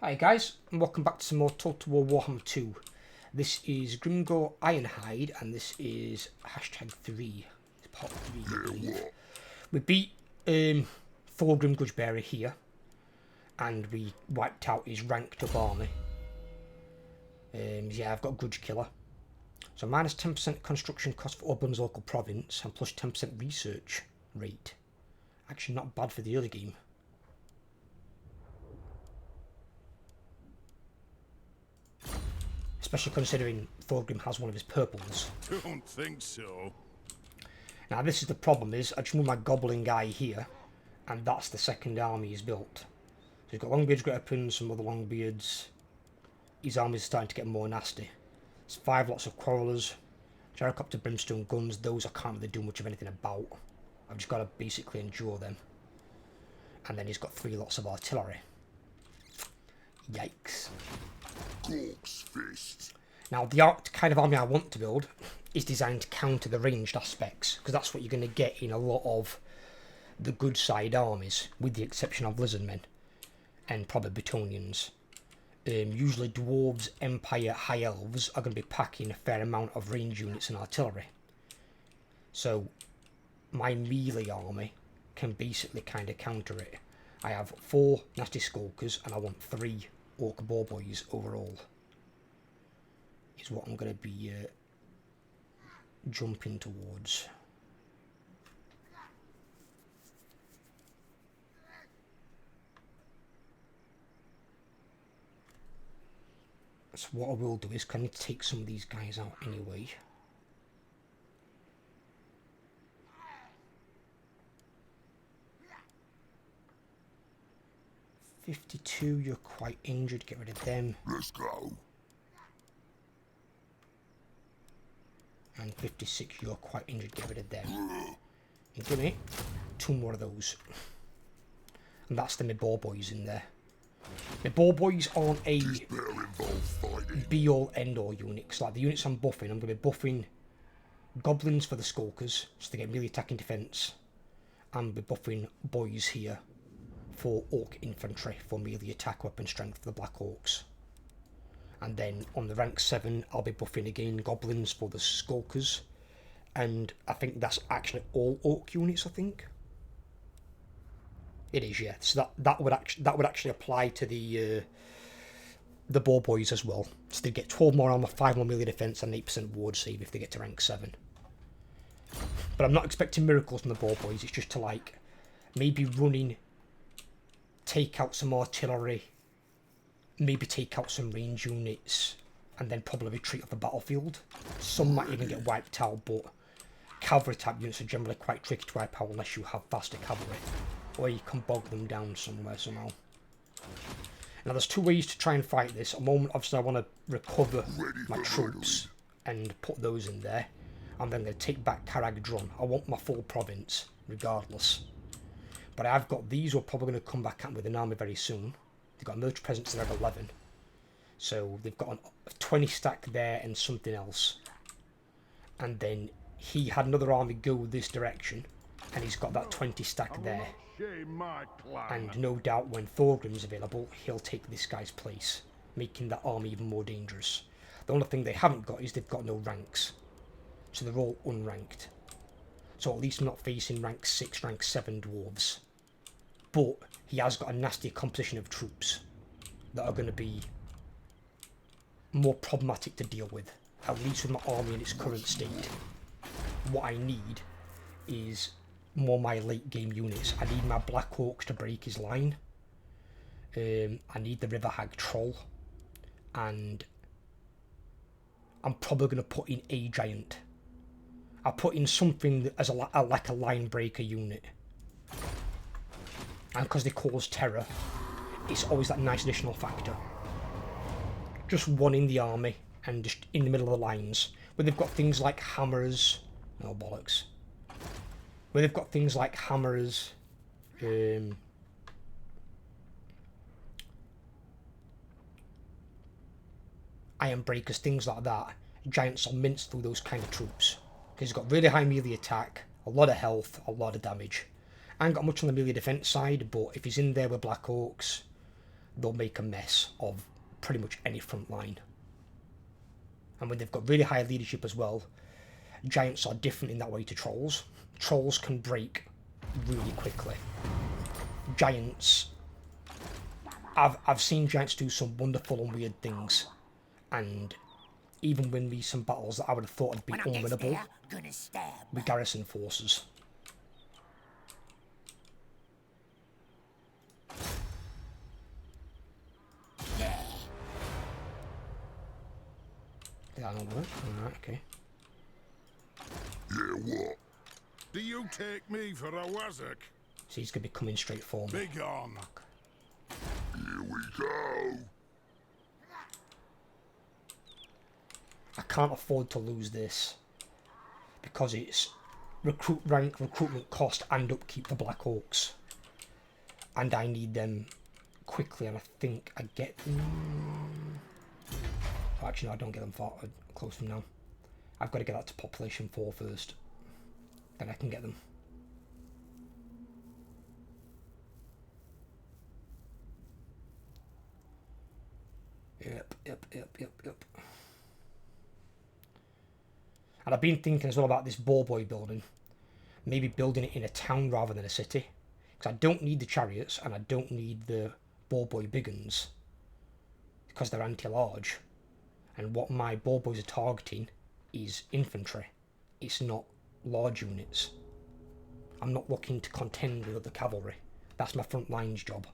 Hi guys, and welcome back to some more Total War Warhammer 2. This is Grimgor Ironhide, and this is hashtag 3. It's part 3, I believe. We beat Thorgrim Grudgebearer here, and we wiped out his ranked up army. Yeah, I've got Grudge Killer. So minus 10% construction cost for Oban's local province, and plus 10% research rate. Actually not bad for the early game. Especially considering Thorgrim has one of his purples. Don't think so. Now this is the problem, is I just move my goblin guy here, and that's the second army he's built. So he's got Longbeards, Great Weapons, some other Longbeards. His army's starting to get more nasty. There's 5 lots of Quarrelers, Gyrocopter Brimstone guns. Those I can't really do much of anything about. I've just got to basically endure them. And then he's got 3 lots of artillery. Yikes. Gork's fist. Now the kind of army I want to build is designed to counter the ranged aspects, because that's what you're going to get in a lot of the good side armies, with the exception of Lizardmen and probably Bretonnians. Usually Dwarves, Empire, High Elves are going to be packing a fair amount of range units and artillery. So my melee army can basically kind of counter it. I have 4 nasty skulkers and I want 3 orc boar boys overall. Is what I'm going to be jumping towards. So what I will do is, I need to take some of these guys out anyway. $52, you're quite injured, get rid of them. Let's go. And 56, you're quite injured, get rid of them. And give me 2 more of those. And that's the boar boys in there. The boar boys aren't a be-all end-all unit, because like the units I'm buffing, I'm going to be buffing goblins for the skulkers, so they get melee attack and defense. And be buffing boys here for orc infantry for melee attack, weapon strength for the black orcs. And then on the rank 7, I'll be buffing again goblins for the skulkers. And I think that's actually all orc units, I think. It is, yeah. So that would actually apply to the boar boys as well. So they get 12 more armor, 5 more melee defense, and 8% ward save if they get to rank 7. But I'm not expecting miracles from the boar boys. It's just to like maybe running, take out some artillery, maybe take out some range units, and then probably retreat off the battlefield. Some might even get wiped out, but cavalry type units are generally quite tricky to wipe out unless you have faster cavalry, or you can bog them down somewhere somehow. Now there's 2 ways to try and fight this. At the moment, obviously I want to recover my troops and put those in there. I'm then going to take back Caragdron. I want my full province regardless. But I've got these who are probably going to come back at me with an army very soon. They've got a military presence there of 11. So they've got a 20 stack there and something else. And then he had another army go this direction, and he's got that 20 stack there. And no doubt when Thorgrim's available, he'll take this guy's place, making that army even more dangerous. The only thing they haven't got is they've got no ranks. So they're all unranked. So at least I'm not facing rank 6, rank 7 dwarves. But he has got a nasty composition of troops that are going to be more problematic to deal with, at least with my army in its current state. What I need is more my late game units. I need my Black Orcs to break his line. I need the River Hag Troll. And I'm probably going to put in a Giant. I'll put in something as like a line breaker unit. And because they cause terror, it's always that nice additional factor. Just one in the army and just in the middle of the lines, where they've got things like hammers. No bollocks. Where they've got things like hammers, iron breakers, things like that. Giants will mince through those kind of troops. Because he's got really high melee attack, a lot of health, a lot of damage. I ain't got much on the melee defense side, but if he's in there with Black Orcs, they'll make a mess of pretty much any front line. And when they've got really high leadership as well, giants are different in that way to trolls. Trolls can break really quickly. Giants, I've seen giants do some wonderful and weird things, and even win me some battles that I would have thought would be unwinnable with garrison forces. Did that not work? Alright, okay. Yeah, what? Do you take me for a wazzock? So he's going to be coming straight for me. Big on. Here we go. I can't afford to lose this because it's recruitment cost, and upkeep for Black Orcs, and I need them quickly. And I think I get them. Oh, actually, no, I don't get them far close from now. I've got to get that to population 4 first, then I can get them. Yep. And I've been thinking as well about this ball boy building. Maybe building it in a town rather than a city. Because I don't need the chariots and I don't need the ball boy big uns. Because they're anti-large. And what my ball boys are targeting is infantry. It's not large units. I'm not looking to contend with other cavalry. That's my front line's job.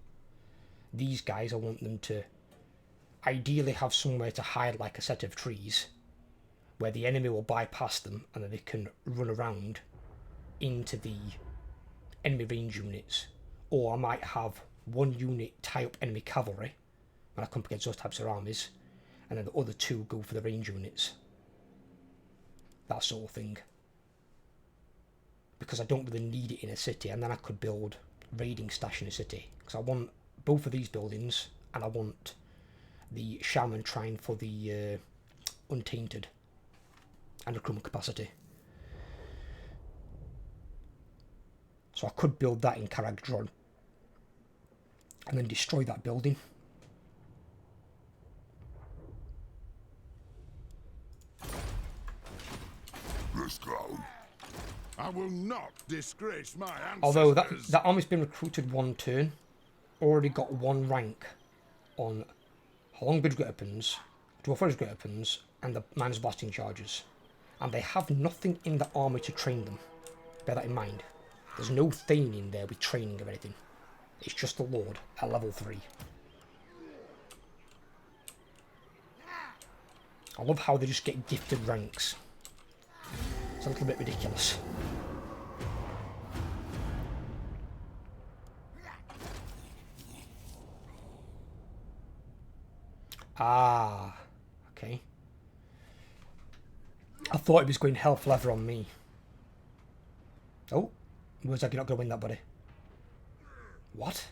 These guys, I want them to ideally have somewhere to hide, like a set of trees, where the enemy will bypass them and then they can run around into the enemy range units. Or I might have one unit tie up enemy cavalry when I come up against those types of armies, and then the other 2 go for the range units. That sort of thing. Because I don't really need it in a city, and then I could build raiding stash in a city. Because I want both of these buildings, and I want the Shaman Shrine for the Untainted and recruitment capacity. So I could build that in Caragdron and then destroy that building. Let's go. I will not disgrace my ancestors. Although that army's been recruited 1 turn, already got 1 rank on Longbridge Great Weapons, Dwarf Forest Great Weapons, and the Miners Blasting Charges. And they have nothing in the army to train them. Bear that in mind. There's no Thane in there with training or anything. It's just the Lord at level 3. I love how they just get gifted ranks. It's a little bit ridiculous. Ah, okay. I thought it was going health leather on me. Oh, looks like you're not going to win that, buddy. What?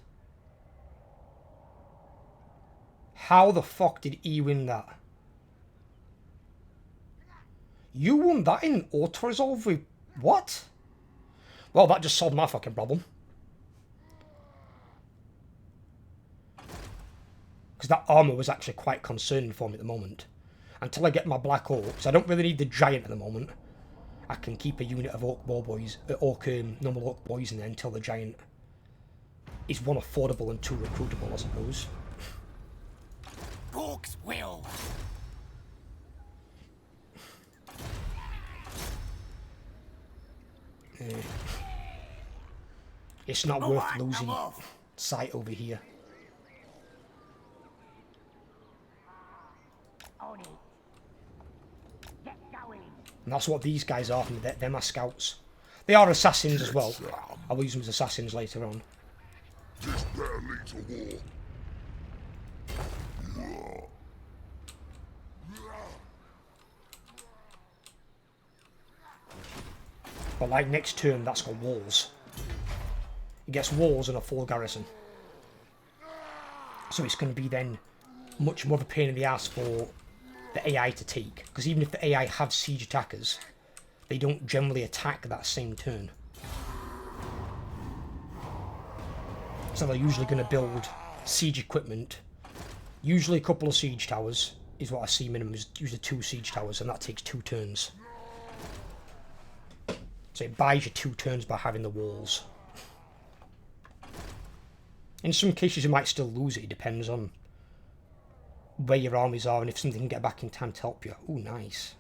How the fuck did he win that? You won that in auto-resolve with... What? Well, that just solved my fucking problem. Because that armour was actually quite concerning for me at the moment. Until I get my Black Orcs, I don't really need the Giant at the moment. I can keep a unit of Orc Ball Boys, normal Orc Boys in there until the Giant is 1, affordable, and 2, recruitable, I suppose. Orcs will. It's not worth losing sight over here. And that's what these guys are. They're my scouts. They are assassins as well. I will use them as assassins later on. This better lead to war. But like next turn, that's got walls. It gets walls and a full garrison. So it's going to be then much more of a pain in the ass for the AI to take. Because even if the AI have siege attackers, they don't generally attack that same turn. So they're usually going to build siege equipment. Usually a couple of siege towers is what I see minimum, is usually 2 siege towers, and that takes 2 turns. So it buys you 2 turns by having the walls. In some cases you might still lose it, it depends on where your armies are and if something can get back in time to help you. Ooh, nice.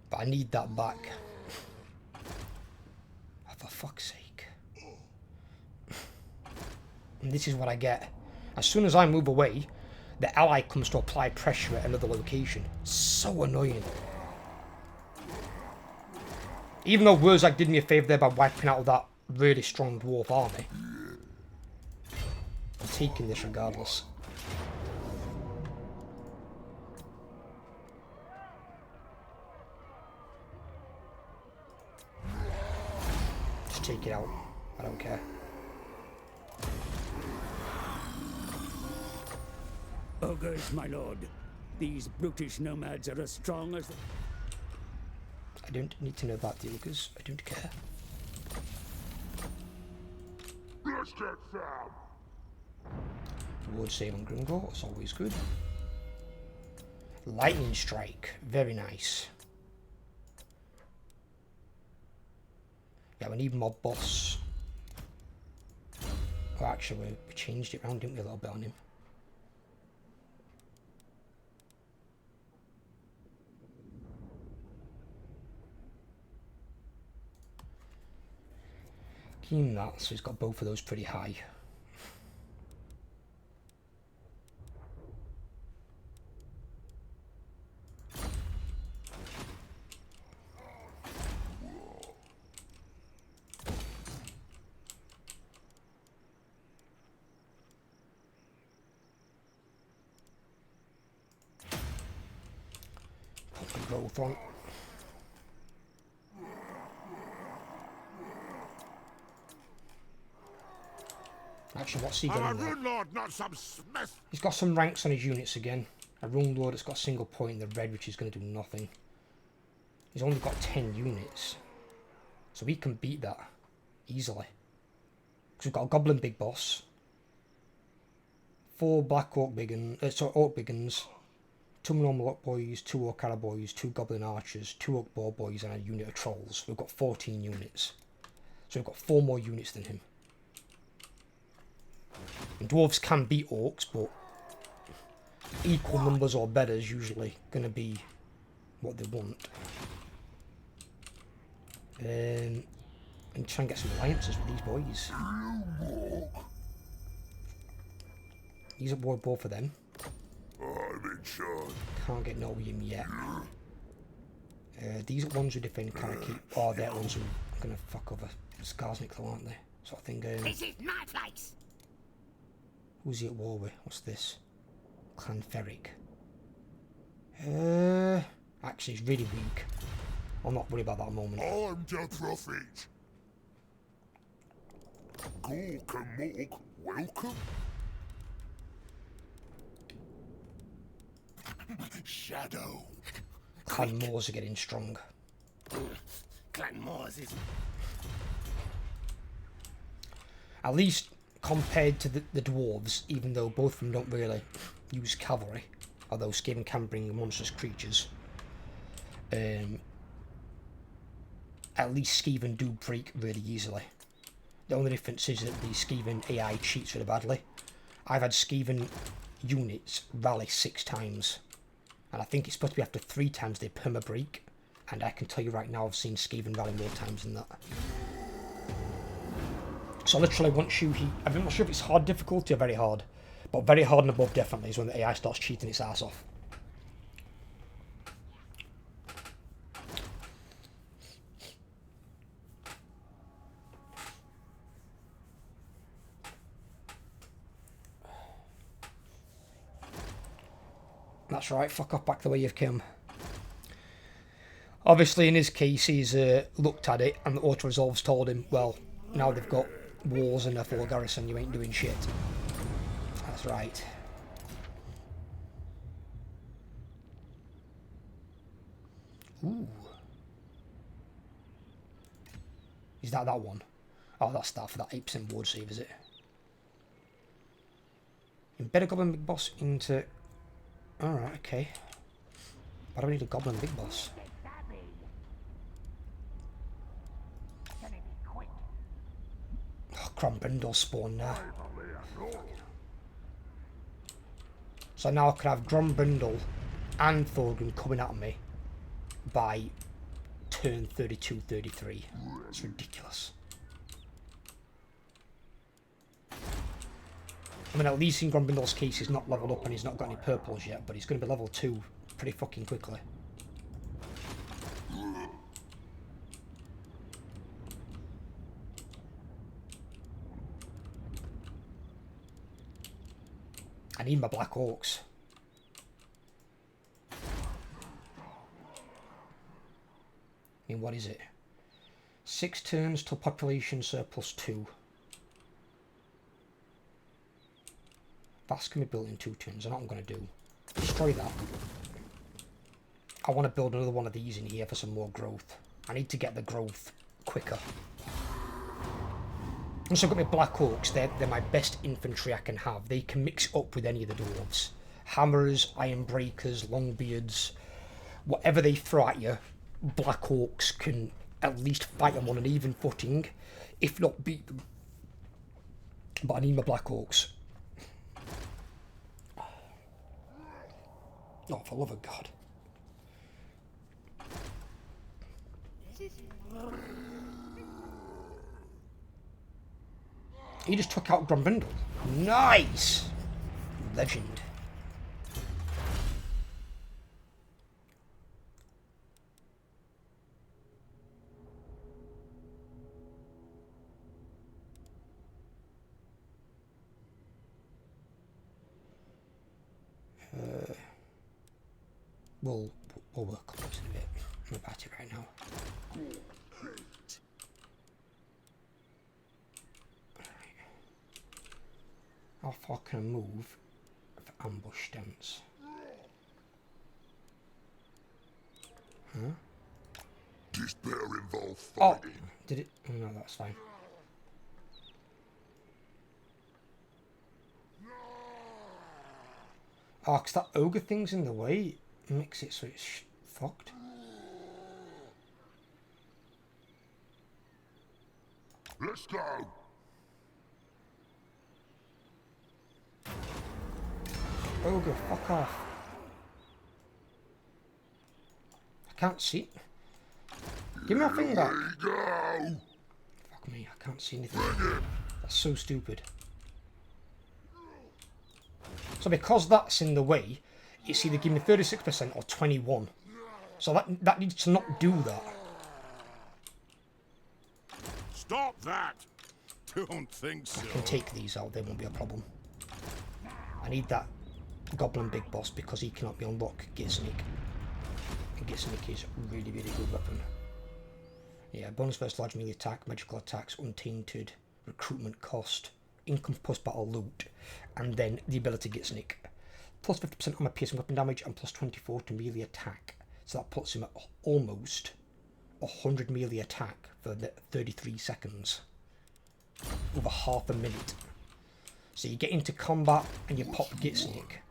But I need that back. Oh, for fuck's sake. And this is what I get. As soon as I move away, the ally comes to apply pressure at another location. So annoying. Even though Wurzag did me a favour there by wiping out that really strong dwarf army, I'm taking this regardless. Just take it out. I don't care. Ogres, my lord. These brutish nomads are as strong as... I don't need to know about the ogres. I don't care. Let's get some. Ward save on Grimgor, it's always good. Lightning strike, very nice. Yeah, we need mob boss. Oh, actually, we changed it around, didn't we, a little bit on him? Keen that, so he's got both of those pretty high. Both on. Actually, what's he got in there? Lord, not some Smith. He's got some ranks on his units again. A Rune Lord that's got a single point in the red, which is going to do nothing. He's only got 10 units. So we can beat that easily. Because we've got a Goblin Big Boss. 4 Black Orc Orc Biggins. 2 normal Orc Boys, 2 Orc Arrow Boys, 2 Goblin Archers, 2 Orc Boar Boys, and a unit of Trolls. We've got 14 units. So we've got 4 more units than him. And dwarves can beat orcs, but equal numbers or better is usually going to be what they want. And try and get some alliances with these boys. He's at war both for them. I'm in charge. Can't get no him yet. These are ones who defend kind of keep. Oh, they're ones who are going to fuck over Skarsnik though, aren't they? Sort of thing. This is my place. Who's he at war with? What's this? Clan Ferric. Actually, he's really weak. I'm not worried about that at the moment. I'm the prophet. Gork and Mork, welcome. Shadow. Clan Moors are getting strong. Clan Moors is... At least compared to the dwarves, even though both of them don't really use cavalry, although Skaven can bring monstrous creatures. At least Skaven do break really easily. The only difference is that the Skaven AI cheats really badly. I've had Skaven units rally 6 times, and I think it's supposed to be after 3 times they perma break, and I can tell you right now I've seen Skaven rally more times than that. So literally once I'm not sure if it's hard difficulty or very hard, but very hard and above definitely is when the AI starts cheating its ass off. That's right, fuck off back the way you've come. Obviously in his case he's looked at it and the auto-resolve's told him, well, now they've got walls and a full garrison, you ain't doing shit. That's right. Ooh. Is that one? Oh, that's that for that 8% ward save, is it? Embed a Goblin Big Boss into... Alright, okay. Why do we need a Goblin Big Boss? Oh, Grombrindle spawn now. So now I could have Grombrindle and Thorgrim coming at me by turn 32-33. It's ridiculous. I mean, at least in Grombrindle's case, he's not leveled up and he's not got any purples yet, but he's going to be level 2 pretty fucking quickly. I need my Black Orcs. I mean, what is it? 6 turns till population surplus 2. That's going to be built in 2 turns. I know what I'm going to do. Destroy that. I want to build another one of these in here for some more growth. I need to get the growth quicker. And so I've got my Black Orcs. They're my best infantry I can have. They can mix up with any of the dwarves. Hammers, Iron Breakers, Longbeards, whatever they throw at you, Black Orcs can at least fight them on an even footing, if not beat them. But I need my Black Orcs. Oh, for the love of God. He just took out Grombrindle. Nice! Legend. We'll work on this in a bit. I'm about it right now. Alright. How far can I move for ambush stance? Huh? Despair involves Oh! fighting. Did it? No, that's fine. Oh, because that ogre thing's in the way. It makes it so it's fucked. Let's go. Ogre, fuck off. I can't see. Give me my thing back. Go. Fuck me, I can't see anything. That's so stupid. So because that's in the way, it's either giving me 36% or 21. So that needs to not do that. Stop that. Don't think so. I can take these out, they won't be a problem. I need that Goblin Big Boss because he cannot be unlocked Gitsnik. And Gitsnik is a really, really good weapon. Yeah, bonus versus large melee attack, magical attacks, untainted, recruitment cost, income post-battle loot, and then the ability Gitsnik. Plus 50% on my piercing weapon damage and plus 24 to melee attack. So that puts him at almost 100 melee attack for the 33 seconds. Over half a minute. So you get into combat and you pop Gitsnik,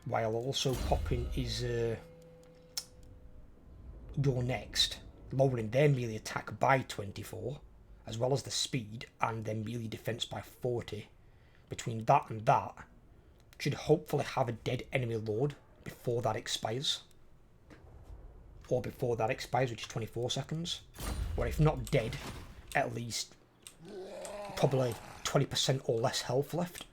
while also popping his your next, lowering their melee attack by 24, as well as the speed and their melee defense by 40. Between that and that, should hopefully have a dead enemy lord before that expires. Or before that expires, which is 24 seconds. Or if not dead, at least probably 20% or less health left.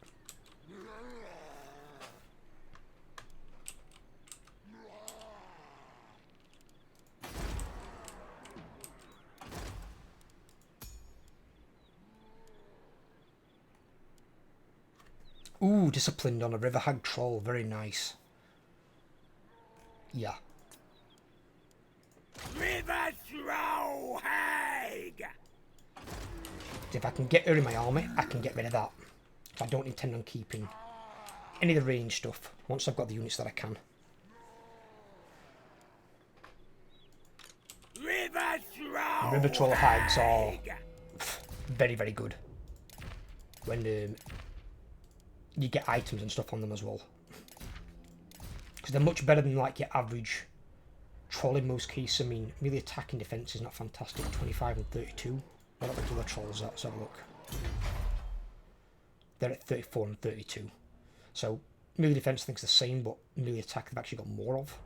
Ooh, disciplined on a river hag troll, very nice. Yeah. River Throw Hag! If I can get her in my army, I can get rid of that. So I don't intend on keeping any of the range stuff once I've got the units that I can. River Troll hags are very, very good. When you get items and stuff on them as well. Because they're much better than like your average troll in most cases. I mean, melee attack and defense is not fantastic. 25 and 32. What are the other trolls at? Let's have a look. They're at 34 and 32. So melee defense I think is the same, but melee attack they've actually got more of.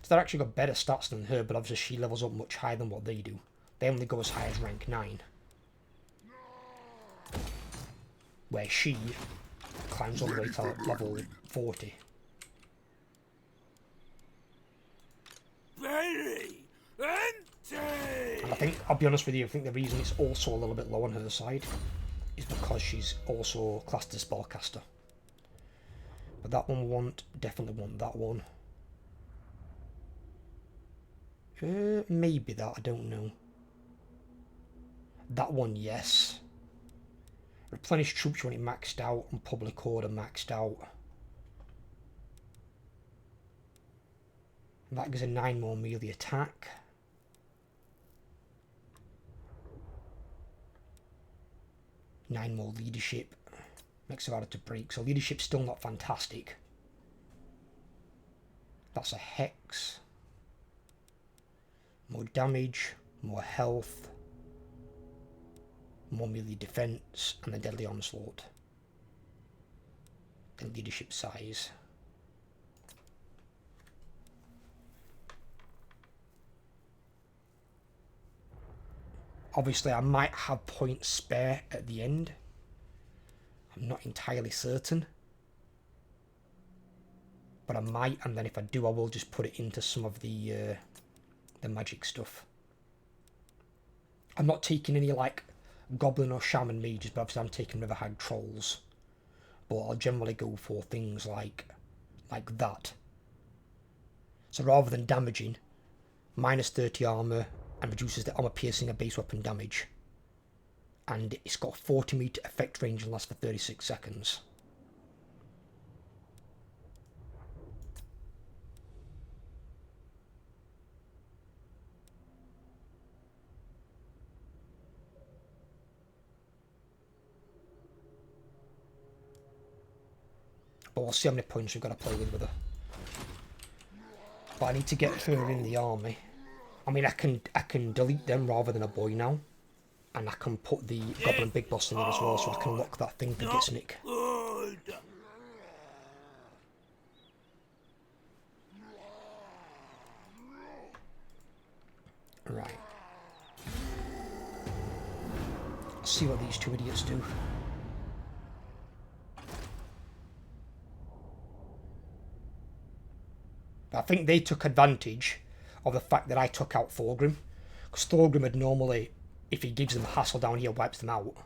So they've actually got better stats than her, but obviously she levels up much higher than what they do. They only go as high as rank 9. Where she climbs all the way to level 40. Very empty. And I think, I'll be honest with you, I think the reason it's also a little bit low on her side is because she's also classed as spellcaster. But that one definitely want that one. Maybe that, I don't know. That one, yes. Replenish troops, you want it maxed out, and public order maxed out. And that gives a 9 more melee attack. Nine more leadership. Makes it harder to break. So leadership's still not fantastic. That's a hex. More damage, more health, more melee defense, and the deadly onslaught. The leadership size. Obviously, I might have points spare at the end. I'm not entirely certain. But I might, and then if I do, I will just put it into some of the magic stuff. I'm not taking any, like, goblin or shaman mages, but obviously I'm taking river hag trolls. But I'll generally go for things like that. So rather than damaging, minus 30 armor, and reduces the armor piercing and base weapon damage. And it's got a 40 meter effect range and lasts for 36 seconds. But we'll see how many points we've got to play with her. But I need to get her in the army. I mean, I can delete them rather than a boy now. And I can put the Goblin Big Boss in there as well, so I can lock that thing for Gitsnick. Good. Right. Let's see what these two idiots do. I think they took advantage of the fact that I took out Thorgrim. Because Thorgrim would normally, if he gives them a hassle down here, wipes them out.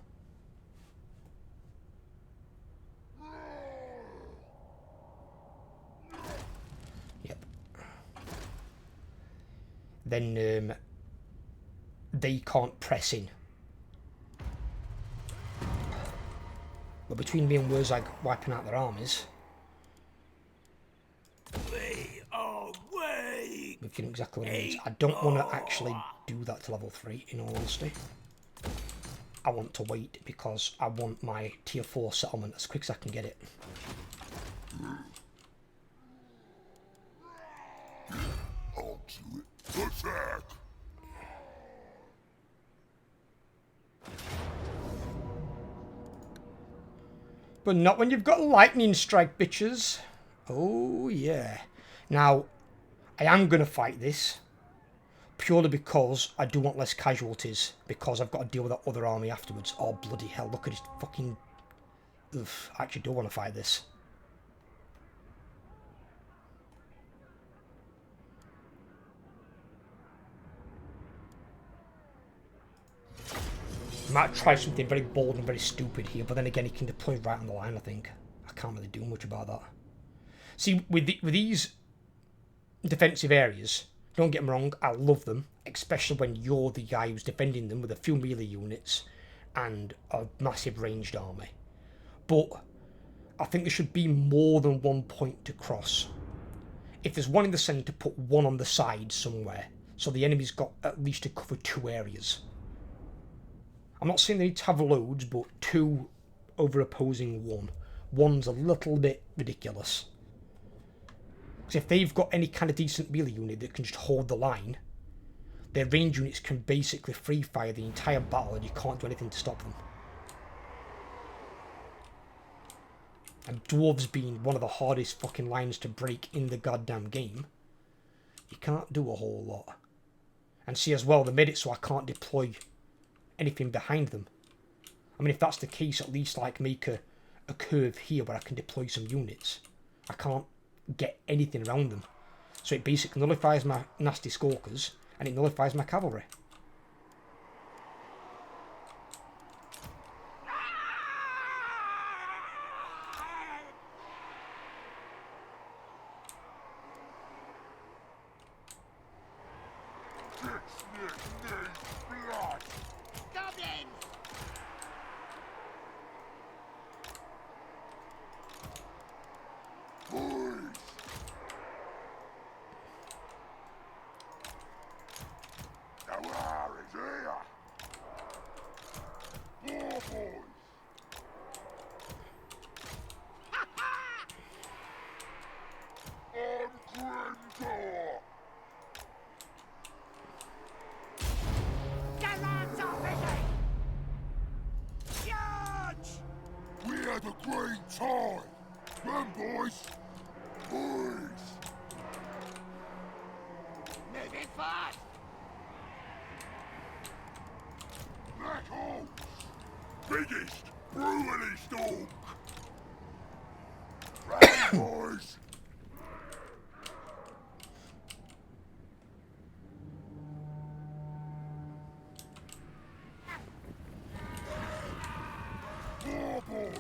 Yep. Then they can't press in. But between me and Wurzag wiping out their armies, we've done exactly what it needs. I don't want to actually do that to level 3, in all honesty. I want to wait because I want my tier 4 settlement as quick as I can get it. Attack! But not when you've got lightning strike, bitches. Oh yeah. Now, I am going to fight this, purely because I do want less casualties, because I've got to deal with that other army afterwards. Oh, bloody hell, look at this fucking... Ugh, I actually do want to fight this. I might try something very bold and very stupid here, but then again, he can deploy right on the line, I think. I can't really do much about that. See, with these defensive areas, don't get me wrong, I love them, especially when you're the guy who's defending them with a few melee units and a massive ranged army. But I think there should be more than one point to cross. If there's one in the centre, put one on the side somewhere. So the enemy's got at least to cover 2 areas. I'm not saying they need to have loads, but 2 over opposing 1. 1's a little bit ridiculous. Because if they've got any kind of decent melee unit that can just hold the line, their range units can basically free fire the entire battle and you can't do anything to stop them. And dwarves being one of the hardest fucking lines to break in the goddamn game, you can't do a whole lot. And see as well, they made it so I can't deploy anything behind them. I mean, if that's the case, at least like make a curve here where I can deploy some units. I can't get anything around them. So it basically nullifies my nasty skulkers and it nullifies my cavalry. Biggest, brutalist orc! Right, boys! More boys!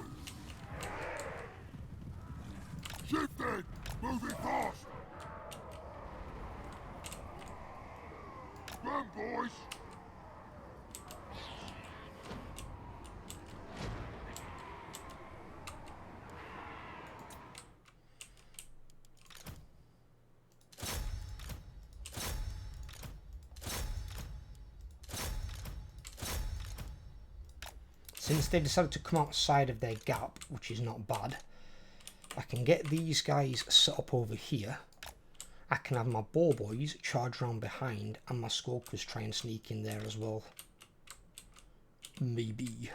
Shifted! Moving fast! Run, boys! Since they decided to come outside of their gap, which is not bad, I can get these guys set up over here. I can have my boar boys charge around behind and my skulkers try and sneak in there as well. Maybe.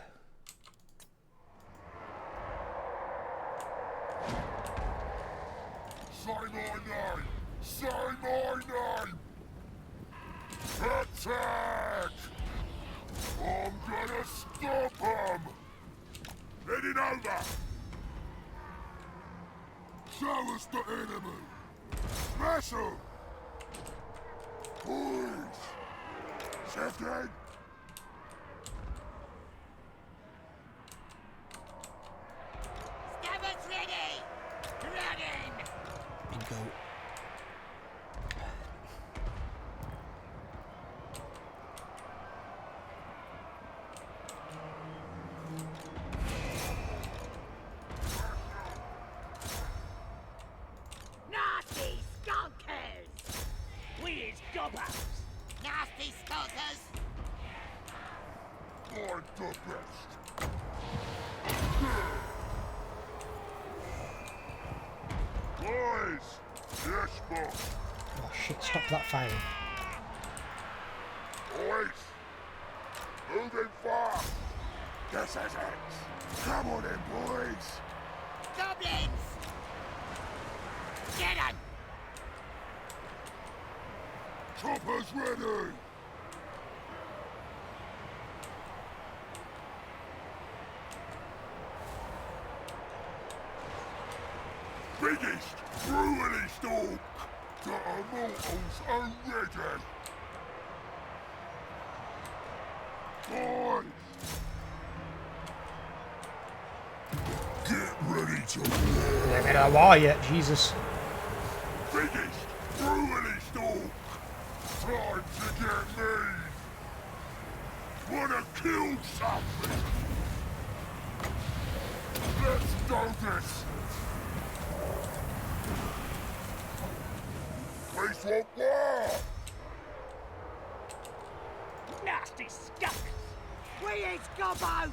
Say my name! Say my name! Attack! I'm gonna stop him! Heading over! Show us the enemy! Smash him! Boys! Shifted! Scabbards ready! Running! Big goat. Nasty skulkers! Weird gobbers! Nasty skulkers! I'm the best! Boys! Yes, boss! Oh shit, stop that firing. Boys! Moving fast! This is it! Come on in, boys! Goblins! Get 'em! Choppers ready! Biggest, brutalist orc! The immortals are ready! Boys! Get ready to war! They're made of war yet, Jesus. Biggest, brutalist orc! Time to get mean! Wanna kill something? Let's do this! Peace won't war! Gobos!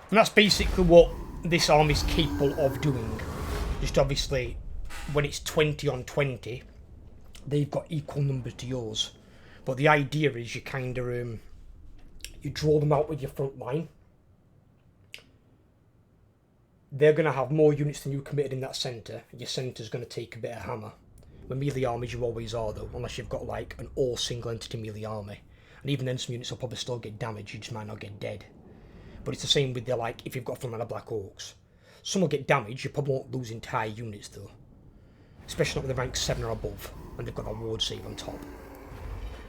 And that's basically what this army's capable of doing. Just obviously, when it's 20 on 20, they've got equal numbers to yours. But the idea is you kind of you draw them out with your front line. They're going to have more units than you committed in that centre. Your centre's going to take a bit of hammer. With melee armies, you always are though, unless you've got like an all single entity melee army. And even then, some units will probably still get damaged. You just might not get dead. But it's the same with the, like, if you've got a frontline of Black Orcs. Some will get damaged, you probably won't lose entire units though. Especially not with the rank 7 or above, and they've got a ward save on top.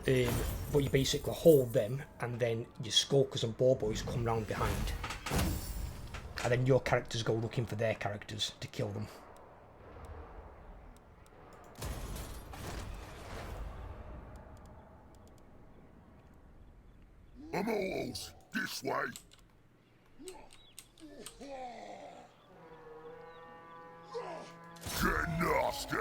But you basically hold them, and then your Skulkers and Boar Boys come round behind. And then your characters go looking for their characters to kill them. Immortals, this way. Get nasty.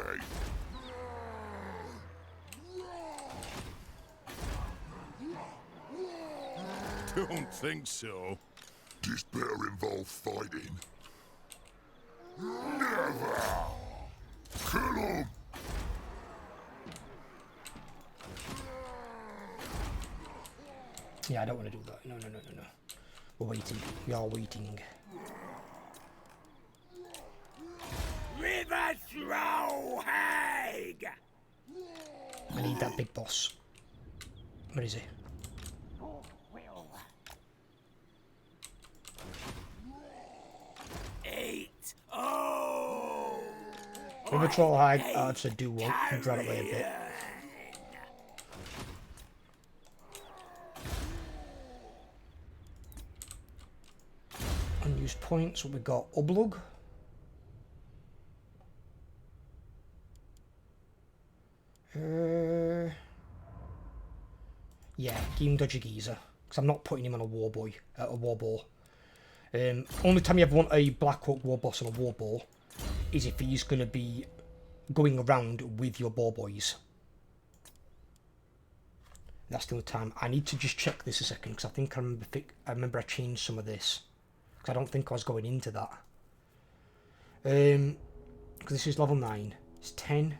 Don't think so. This better involve fighting. Never! Kill him! Yeah, I don't want to do that. No. We're waiting. We are waiting. River Throwhag! I need that big boss. Where is he? River Trollhag, I'd say do one and drag it away a bit. Unused points, what we got? Ublug. Yeah, give him Dodgy Geezer, because I'm not putting him on a war boy, a war boar. Only time you ever want a Black Orc war boss on a war boar is if he's going to be going around with your boar boys. That's the only time. I need to just check this a second, because I think I remember I changed some of this, because I don't think I was going into that. Because this is level 9. It's 10,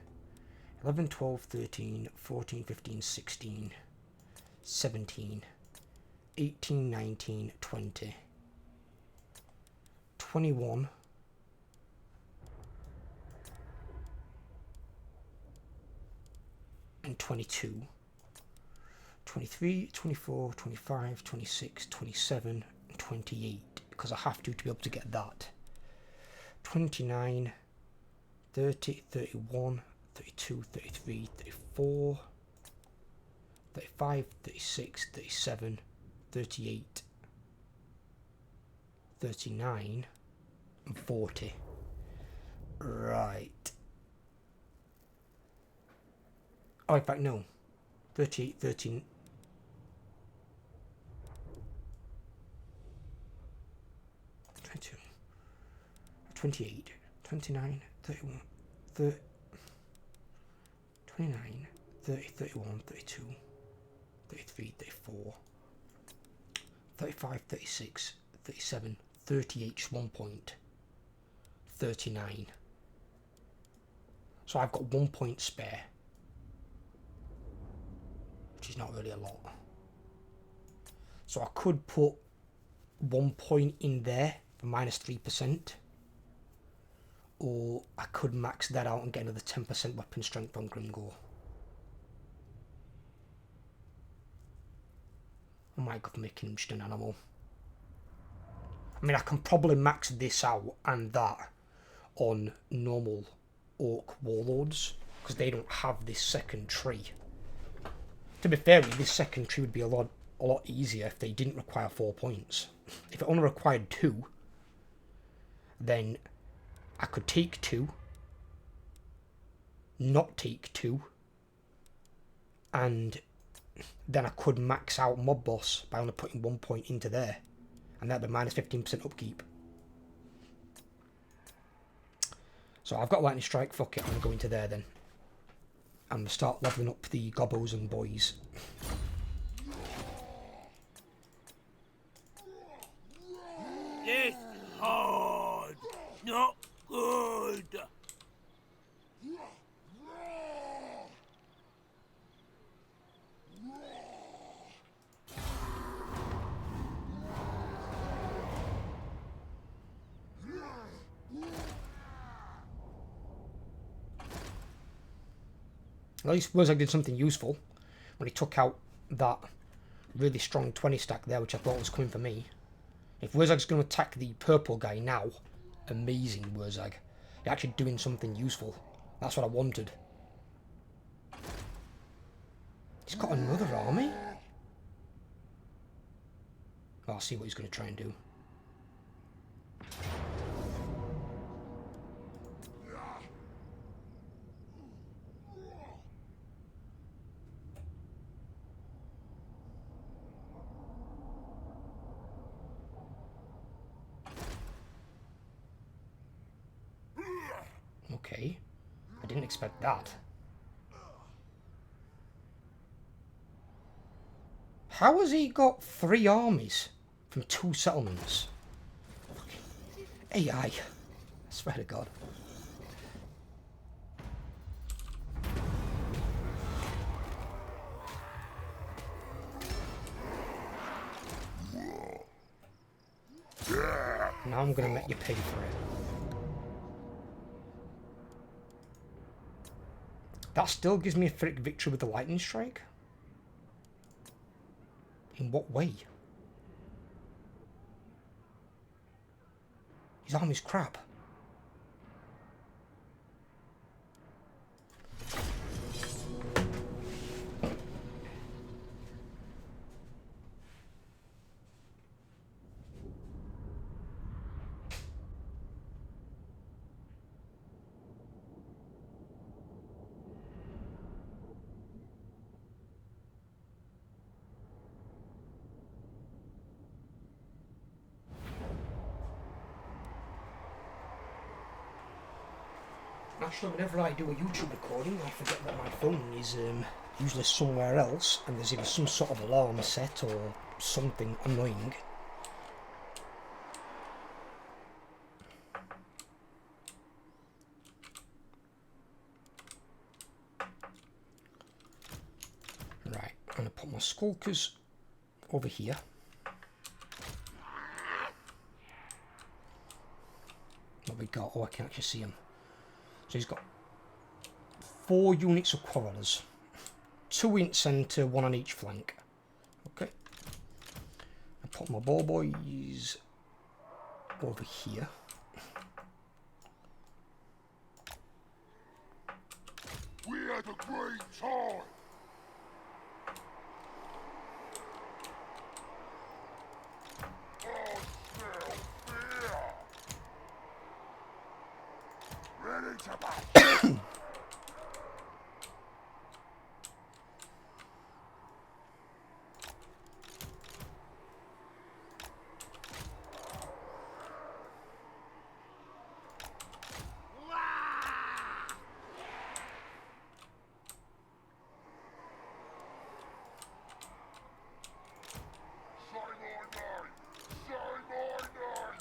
11, 12, 13, 14, 15, 16, 17, 18, 19, 20, 21, and 22, 23, 24, 25, 26, 27, and 28, because I have to be able to get that. 29, 30, 31, 32, 33, 34, 35, 36, 37, 38, 39, and 40. Right. Oh, in fact, no. 38, 13. 22, 28, 29, 31, 30, 29, 30, 31, 32, 33, 34, 35, 36, 37, 38, 1 point, 39. So I've got 1 point spare, which is not really a lot. So I could put 1 point in there for minus 3%, or I could max that out and get another 10% weapon strength on Grimgore. I might go for making him just an animal. I mean, I can probably max this out and that on normal Orc Warlords, because they don't have this second tree. To be fair, this second tree would be a lot easier if they didn't require 4 points. If it only required 2, then I could take 2, not take 2, and then I could max out Mob Boss by only putting 1 point into there, and that'd be minus 15% upkeep. So I've got Lightning Strike, fuck it, I'm going to go into there then. I'm going to start leveling up the Gobbos and boys. This hard, not good. At least Wurzag did something useful when he took out that really strong 20 stack there, which I thought was coming for me. If Wurzag's going to attack the purple guy now, amazing Wurzag. You're actually doing something useful. That's what I wanted. He's got another army? Well, I'll see what he's going to try and do. Okay, I didn't expect that. How has he got 3 armies from 2 settlements? Fucking AI, I swear to God. Now I'm gonna make you pay for it. That still gives me a Frick victory with the Lightning Strike? In what way? His army's crap. Actually, whenever I do a YouTube recording, I forget that my phone is usually somewhere else, and there's either some sort of alarm set or something annoying. Right, I'm going to put my Skulkers over here. What we got? Oh, I can actually see him. So he's got 4 units of Quarrelers, 2 in centre, 1 on each flank. Okay. I put my ball boys over here. We had a great time. Oh, smell fear. Ready to battle. Say my name. Say my name.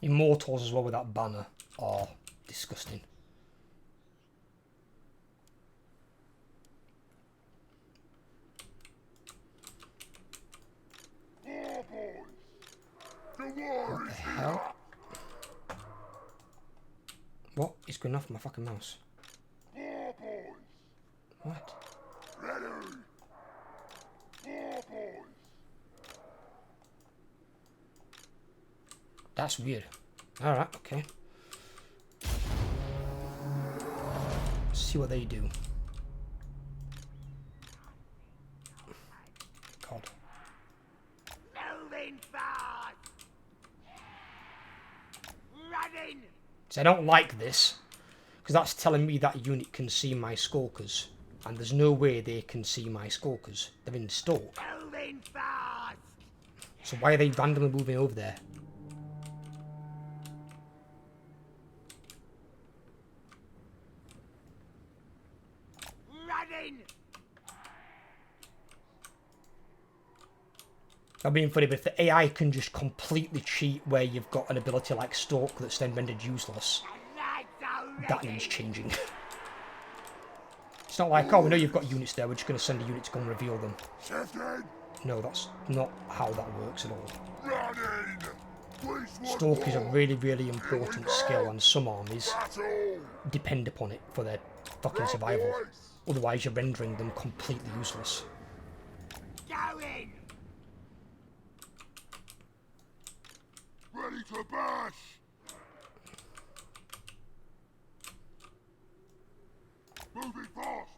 Immortals as well with that banner are disgusting. War boys. The war What the is hell? What is going off my fucking mouse? war boys. What? Ready. War boys. That's weird. Alright, okay. Let's see what they do. God, Because I don't like this. Because that's telling me that unit can see my skulkers. And there's no way they can see my skulkers. They're in Stoke. Moving fast! So why are they randomly moving over there? Running! I'm being funny, but if the AI can just completely cheat where you've got an ability like Stalk that's then rendered useless, that needs changing. It's not like, oh, we know you've got units there, we're just going to send a unit to go and reveal them. Shifting! No, that's not how that works at all. Running! Police want Stalk is a war. really, really important skill, and some armies Battle! depend upon it for their fucking survival. Otherwise, you're rendering them completely useless. Going! Ready to bash! Moving fast!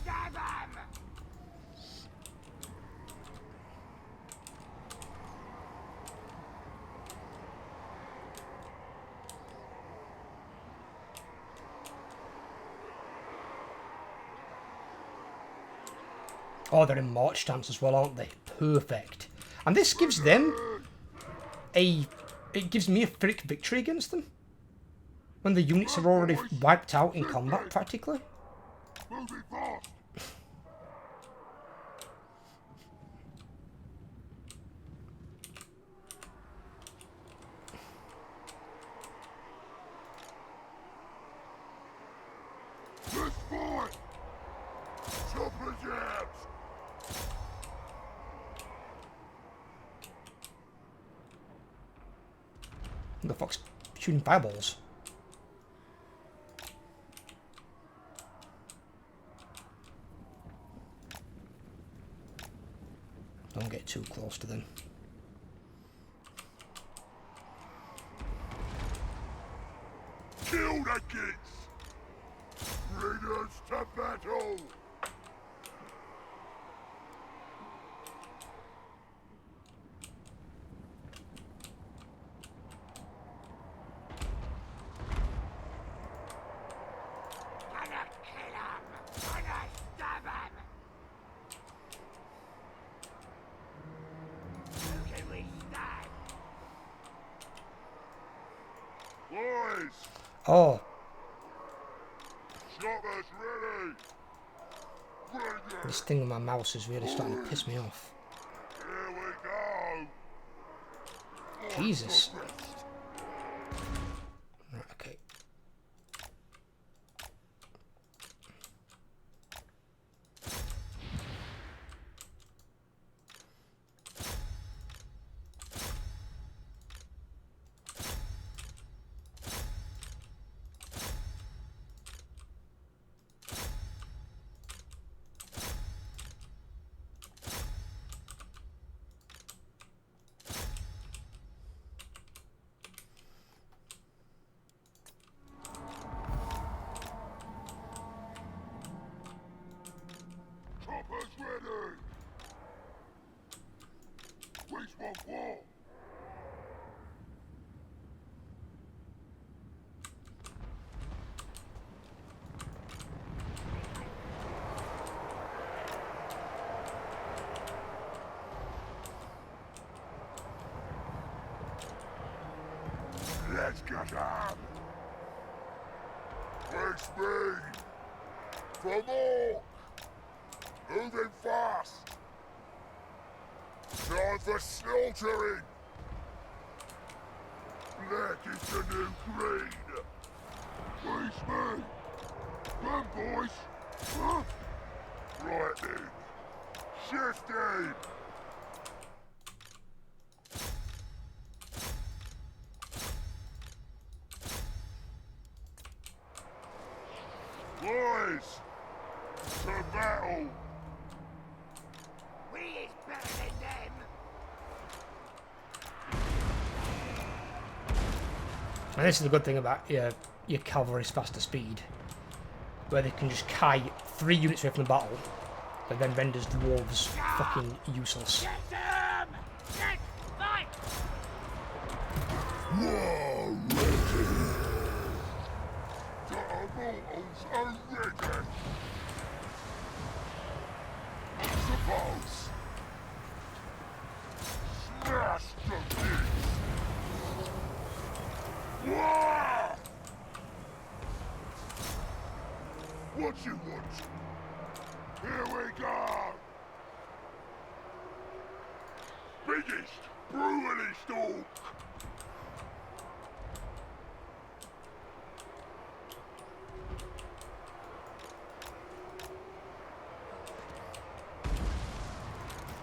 Stab 'em! Oh, they're in march stance as well, aren't they? Perfect. And this gives them a... It gives me a frick victory against them. When the units are already wiped out in combat, practically. Moving fast! Let's fight! Chopper jabs! Who the fuck's shooting fireballs? Don't get too close to them. Kill the kids! Bring us to battle! Gonna kill 'em! Gonna stab 'em! Who can we stab? Boys! Oh, Choppers ready! Bring it! this thing with my mouse is really starting to piss me off. Here we go! Jesus. Right, okay. Choppers ready! Which one for? Let's get up! Where's speed? For more! Moving fast! Time for slaughtering! Black is the new green! Face me! Come, boys! Huh? Right then. Shifting! Boys! To battle! We is better than them! And this is the good thing about your cavalry's faster speed, where they can just kite 3 units away from the battle, but then renders dwarves fucking useless. Get them! Let's fight! War ready! The immortals are ready! Suppose! Smash the beast! War! What you want? Here we go! Biggest, brutalist orc!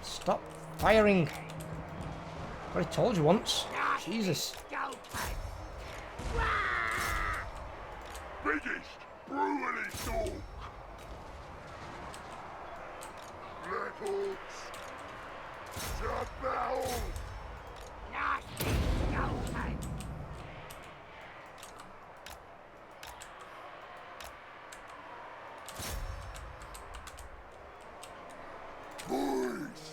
Stop firing! I already told you once. Jesus. Biggest, brutalist orc! Black Orcs! To battle! Nasty skeleton! Boys!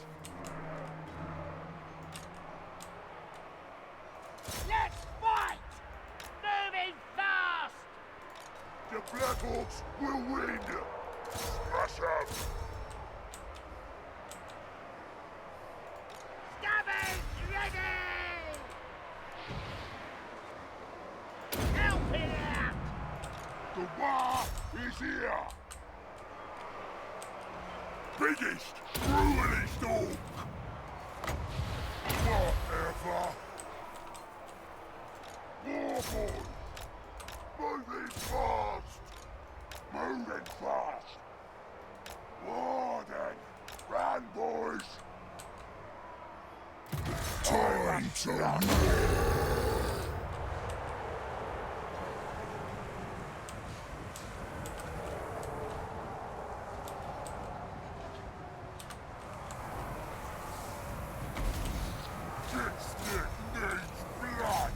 Let's fight! Moving fast! The Black Orcs will win! Smash them! Scabbards ready! Help it out! The war is here! Biggest, brutalist orc! Whatever! Warboy! Moving fast! Moving fast! Warden! Run, boys! Time to run! This stick needs blood!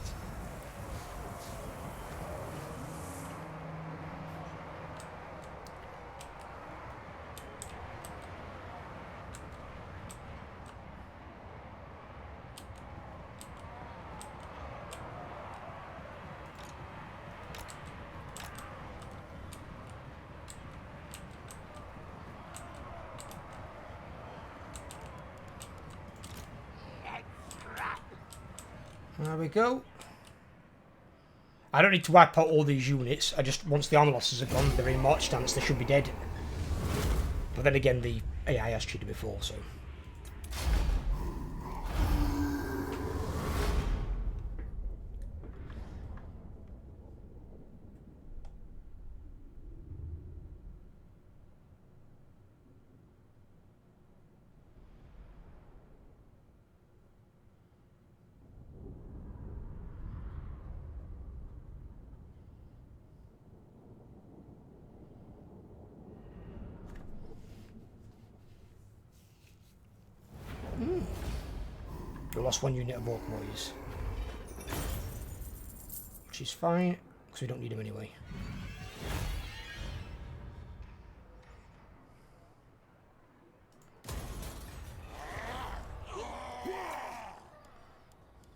There we go. I don't need to wipe out all these units. I just, once the armor losses are gone, they're in march stance, they should be dead. But then again, the AI has cheated before, so... We lost 1 unit of orc boys. Which is fine, because we don't need them anyway.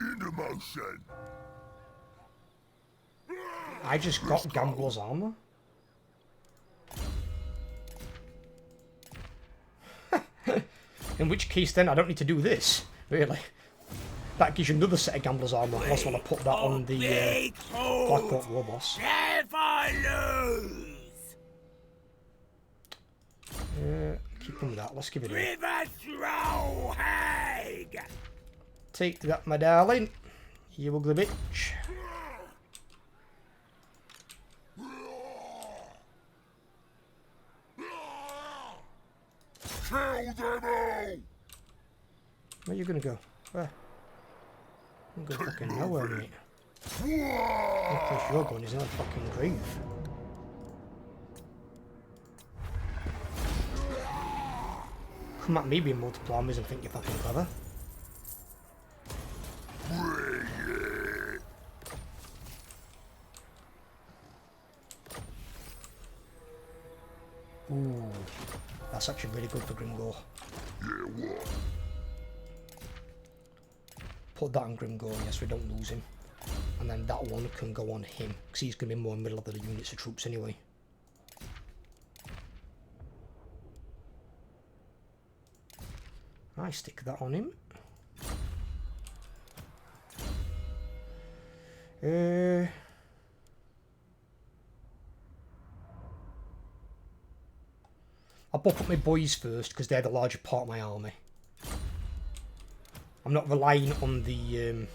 Into motion! I just got Gambler's armor. In which case then I don't need to do this, really. That gives you another set of Gambler's armor. I also want to put that on the Black Orc War Boss. Never lose! Keep them with that. Let's give it a River Throwhag! take that, my darling. You ugly bitch. Kill them all! Where are you gonna go? Where? I'm going fucking nowhere, mate. The place you're going is in a fucking grave. Come at me being multiple armies and think you're fucking clever. Bring it! That's actually really good for Grimgor. Yeah, what? Put that on Grimgor, yes, we don't lose him. And then that one can go on him, because he's going to be more in the middle of the units of troops anyway. I stick that on him. I'll buff up my boys first, because they're the larger part of my army. I'm not relying on the...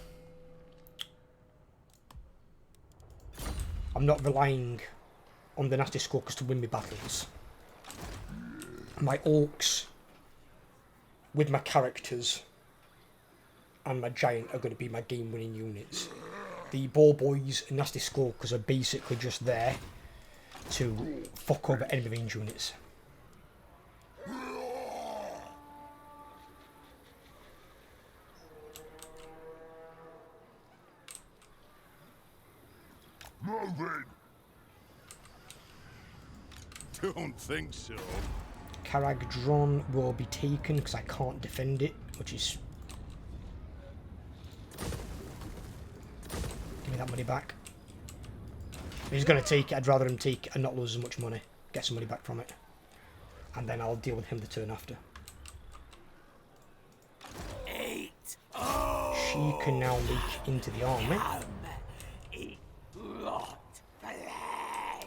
I'm not relying on the Nasty Skulkers to win me battles. My orcs, with my characters, and my giant are going to be my game-winning units. The Ball Boys and Nasty Skulkers are basically just there to fuck over enemy range units. Moving! Don't think so. Caragdron will be taken because I can't defend it, which is... Give me that money back. If he's going to take it, I'd rather him take it and not lose as much money. Get some money back from it. And then I'll deal with him the turn after. She can now leak into the army.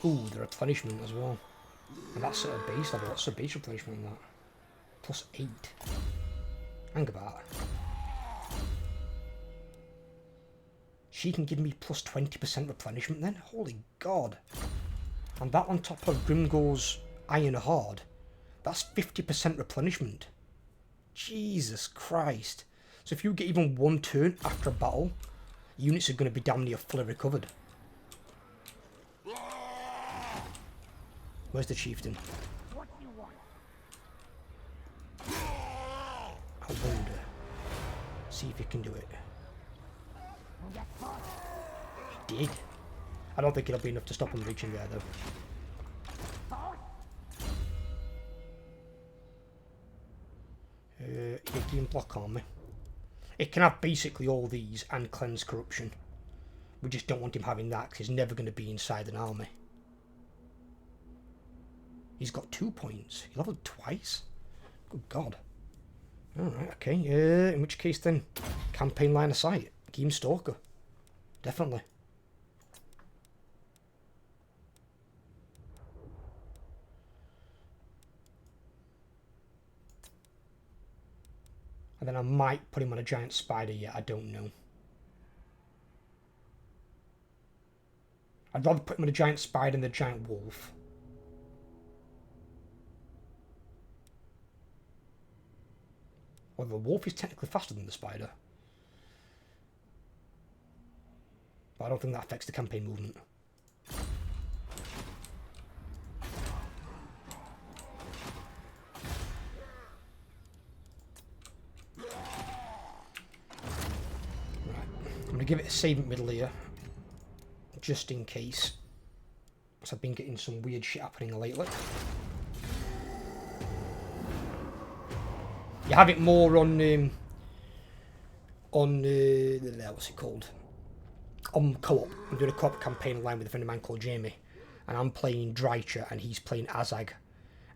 Ooh, the replenishment as well. And that's at a base level. What's the base replenishment on that? Plus 8. Hang about. She can give me plus 20% replenishment then? Holy God. And that on top of Grimgor's Iron Hard. That's 50% replenishment. Jesus Christ. So if you get even one turn after a battle, units are going to be damn near fully recovered. Where's the chieftain? What do you want? I wonder. See if he can do it. He did. I don't think it'll be enough to stop him reaching there though. It can block army. It can have basically all these and cleanse corruption. We just don't want him having that because he's never going to be inside an army. He's got 2 points. He leveled twice. Good God. Alright, okay. In which case then, campaign line of sight. Game Stalker. Definitely. And then I might put him on a giant spider yet, I don't know. I'd rather put him on a giant spider than the giant wolf. Well, the wolf is technically faster than the spider. But I don't think that affects the campaign movement. Right. I'm going to give it a save middle here. Just in case. Because I've been getting some weird shit happening lately. You have it more on what's it called? On co-op. I'm doing a co-op campaign online with a friend of mine called Jamie, and I'm playing Drycha and he's playing Azag,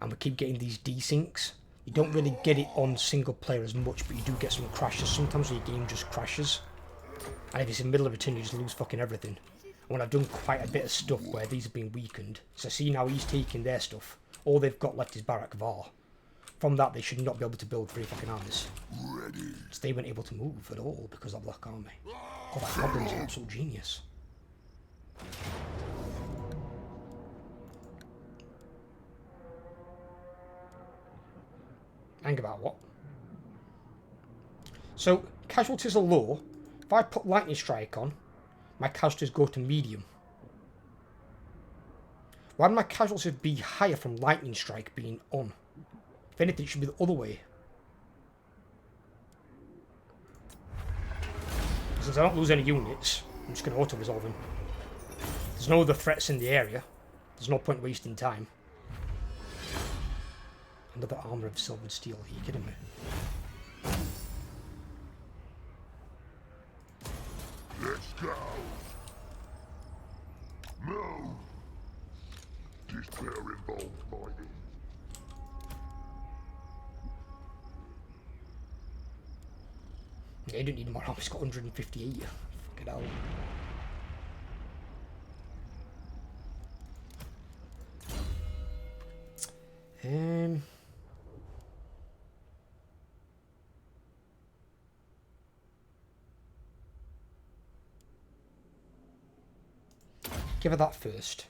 and we keep getting these desyncs. You don't really get it on single player as much, but you do get some crashes. Sometimes your game just crashes, and if it's in the middle of a turn, you just lose fucking everything. And when I've done quite a bit of stuff where these have been weakened, so see now he's taking their stuff. All they've got left is Barak Var. From that, they should not be able to build 3 fucking armies. So they weren't able to move at all because of Black Army. Oh, that Goblin's an absolute genius. Hang about what? So, casualties are low. If I put Lightning Strike on, my casualties go to medium. Why would my casualties be higher from Lightning Strike being on? If anything, it should be the other way. Since I don't lose any units, I'm just going to auto-resolve them. There's no other threats in the area. There's no point wasting time. Another armor of silvered steel. Are you kidding me? Let's go. Move. Despair involved mighty. Yeah, you don't need more armor. He's got 158. Fucking hell. Give her that first.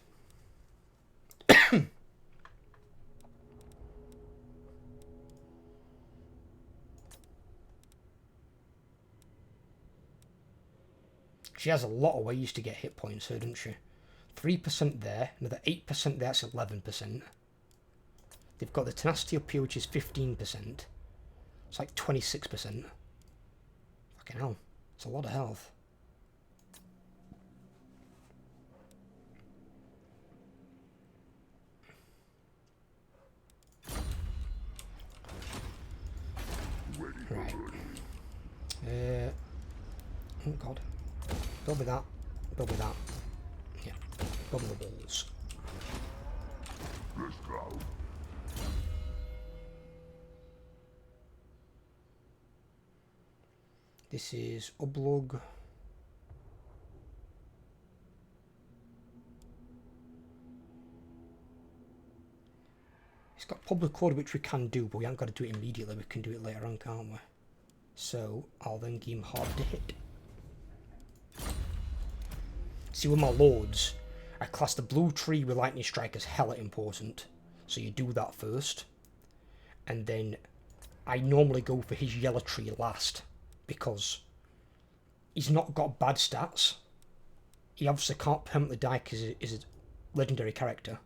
She has a lot of ways to get hit points here, doesn't she? 3% there, another 8% there, that's 11%. They've got the tenacity up here, which is 15%. It's like 26%. Fucking hell. It's a lot of health. Right. Oh god. Build with that. Build with that. Yeah. Build with the walls. Let's go. This is Ublug. It's got public order, which we can do, but we haven't got to do it immediately. We can do it later on, can't we? So I'll then give him hard to hit. See, with my lords, I class the blue tree with lightning strike as hella important. So you do that first. And then I normally go for his yellow tree last, because he's not got bad stats. He obviously can't permanently die because he's a legendary character.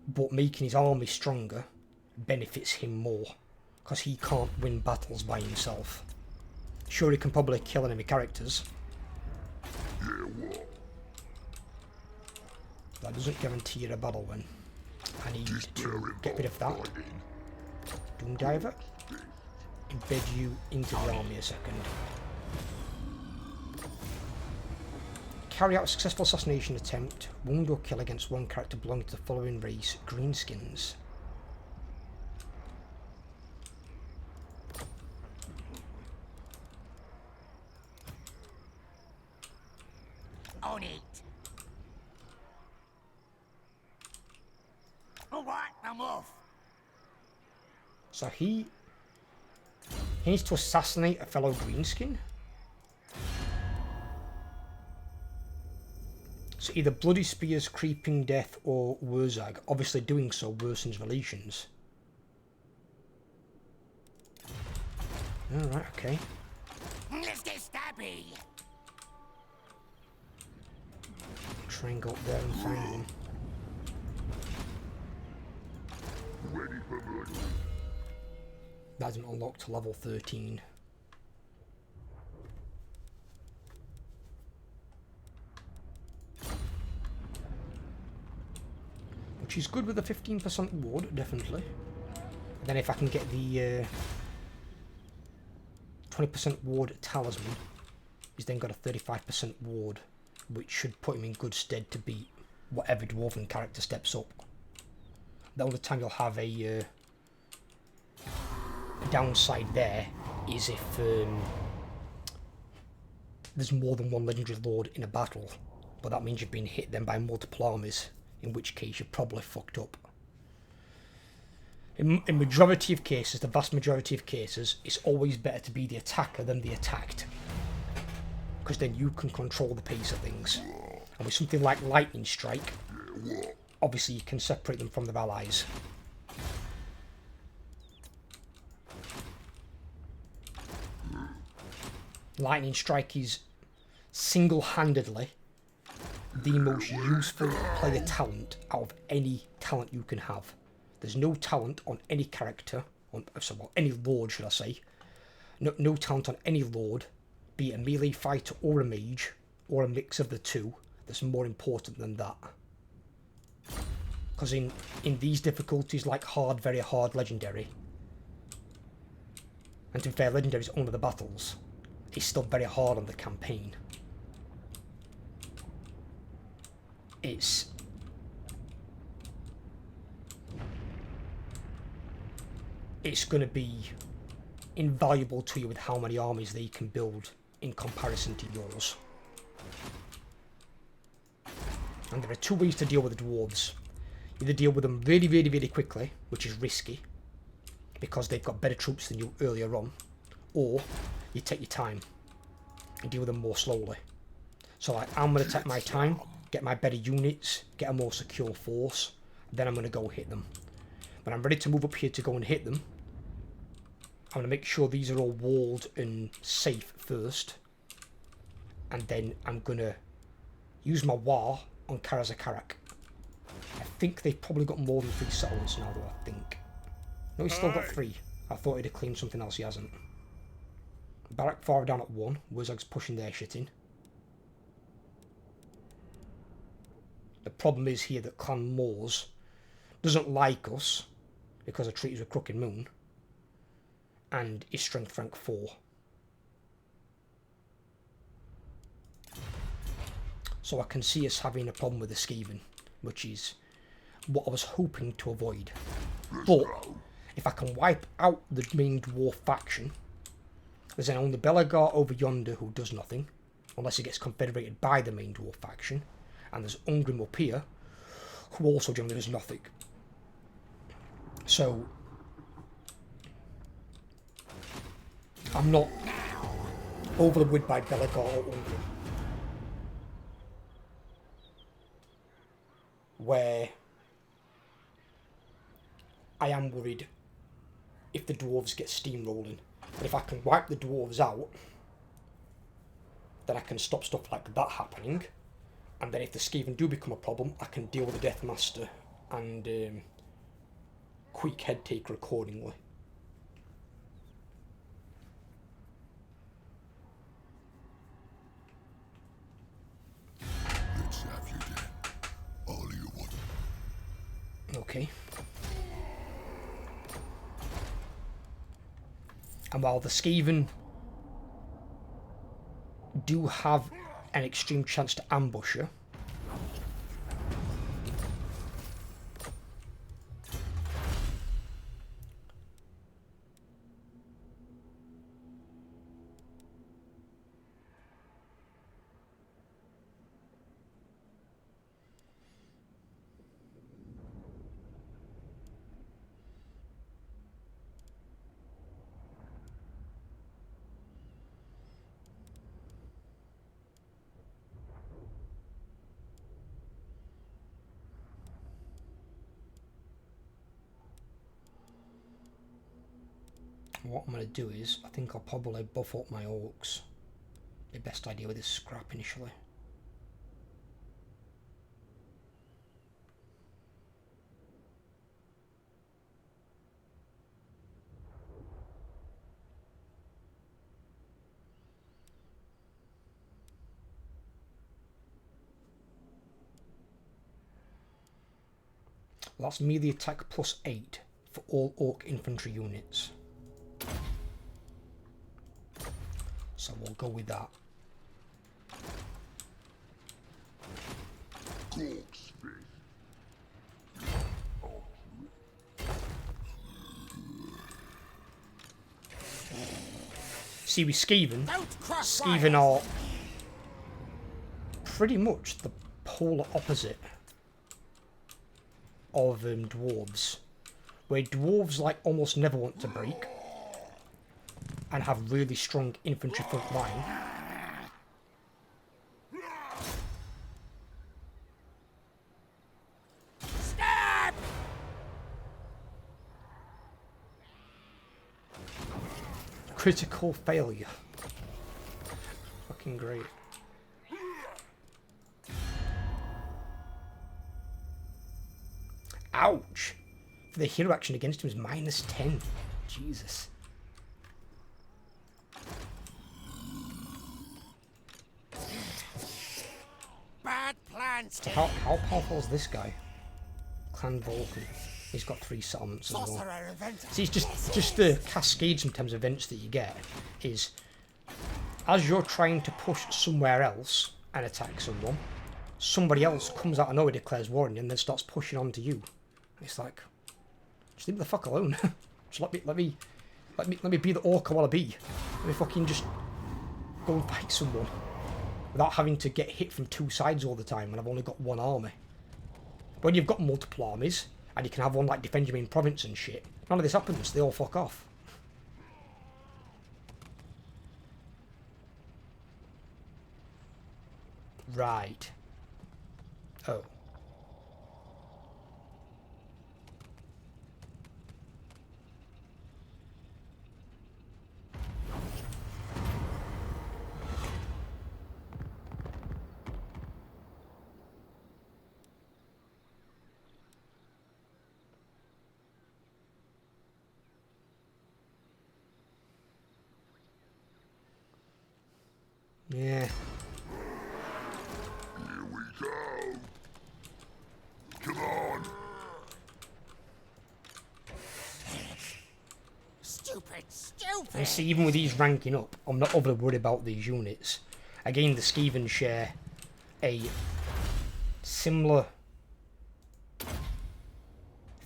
But making his army stronger benefits him more, because he can't win battles by himself. Sure, he can probably kill enemy characters. Yeah, what? That doesn't guarantee you a battle win. I need to get rid of that. Doom Diver. Embed you into the army a second. Carry out a successful assassination attempt. Wound or kill against one character belonging to the following race. Greenskins. On it. All right, I'm off. So he needs to assassinate a fellow greenskin. So either Bloody Spears, Creeping Death, or Wurzag. Obviously doing so worsens relations. Alright, okay. Let's get stabby. Try and go up there and find one. Ready for murder. That hasn't unlocked to level 13. Which is good with the 15% ward, definitely. And then if I can get the 20% ward talisman, he's then got a 35% ward, which should put him in good stead to beat whatever dwarven character steps up. The only time you'll have a downside there is if there's more than one legendary lord in a battle, but that means you've been hit then by multiple armies, in which case you're probably fucked up. In majority of cases, the vast majority of cases, it's always better to be the attacker than the attacked, because then you can control the pace of things. And with something like Lightning Strike, obviously you can separate them from their allies. Lightning Strike is single-handedly the most useful player talent out of any talent you can have. There's no talent on any character, any lord should I say, no talent on any lord, be it a melee fighter or a mage, or a mix of the two, that's more important than that. Because in these difficulties, like hard, very hard, legendary, and to be fair, legendary is only the battles, it's still very hard on the campaign. It's going to be invaluable to you with how many armies they can build in comparison to yours. And there are two ways to deal with the dwarves. Either deal with them really, really, really quickly, which is risky, because they've got better troops than you earlier on, or you take your time and deal with them more slowly. So I'm going to take my time, get my better units, get a more secure force, then I'm going to go hit them. When I'm ready to move up here to go and hit them, I'm going to make sure these are all walled and safe first, and then I'm going to use my war on Karazakarak. I think they've probably got more than 3 settlements now, though, I think. No, he's still got 3. I thought he'd have claimed something else, he hasn't. Barak far down at 1. Wurzag's pushing their shit in. The problem is here that Clan Moors doesn't like us because of treaties with Crooked Moon, and is strength rank 4. So I can see us having a problem with the Skaven, which is what I was hoping to avoid. But if I can wipe out the main dwarf faction, there's then only Belegar over yonder who does nothing, unless he gets confederated by the main dwarf faction, and there's Ungrim up here, who also generally does nothing. So I'm not overly worried by Belegar or Ungrim. Where I am worried if the dwarves get steamrolling. But if I can wipe the dwarves out, then I can stop stuff like that happening. And then if the Skaven do become a problem, I can deal with the Deathmaster and quick head taker accordingly. Let's have you then. All you want. Okay. And while the Skaven do have an extreme chance to ambush you, what I'm going to do is, I think I'll probably buff up my orcs. The best idea with this scrap initially. That's melee attack +8 for all orc infantry units. So we'll go with that. See, with Skaven are pretty much the polar opposite of dwarves, where dwarves like almost never want to break and have really strong infantry front line. Stab! Critical failure. Fucking great. Ouch! The hero action against him is -10. Jesus. Bad plans. So how powerful is this guy? Clan Vulcan. He's got 3 settlements as well. Sorcerer event. See, it's just the cascade sometimes events that you get is as you're trying to push somewhere else and attack someone, somebody else comes out of nowhere, declares war on you, and then starts pushing onto you. And it's like, just leave me the fuck alone. Just let me be the orc I wanna be. Let me fucking just go and fight someone without having to get hit from 2 sides all the time when I've only got 1 army. But when you've got multiple armies and you can have one like defend your main province and shit, none of this happens. They all fuck off. Right. Oh. Yeah. Here we go. Come on. Stupid. And see, even with these ranking up, I'm not overly worried about these units. Again, the Skaven share a similar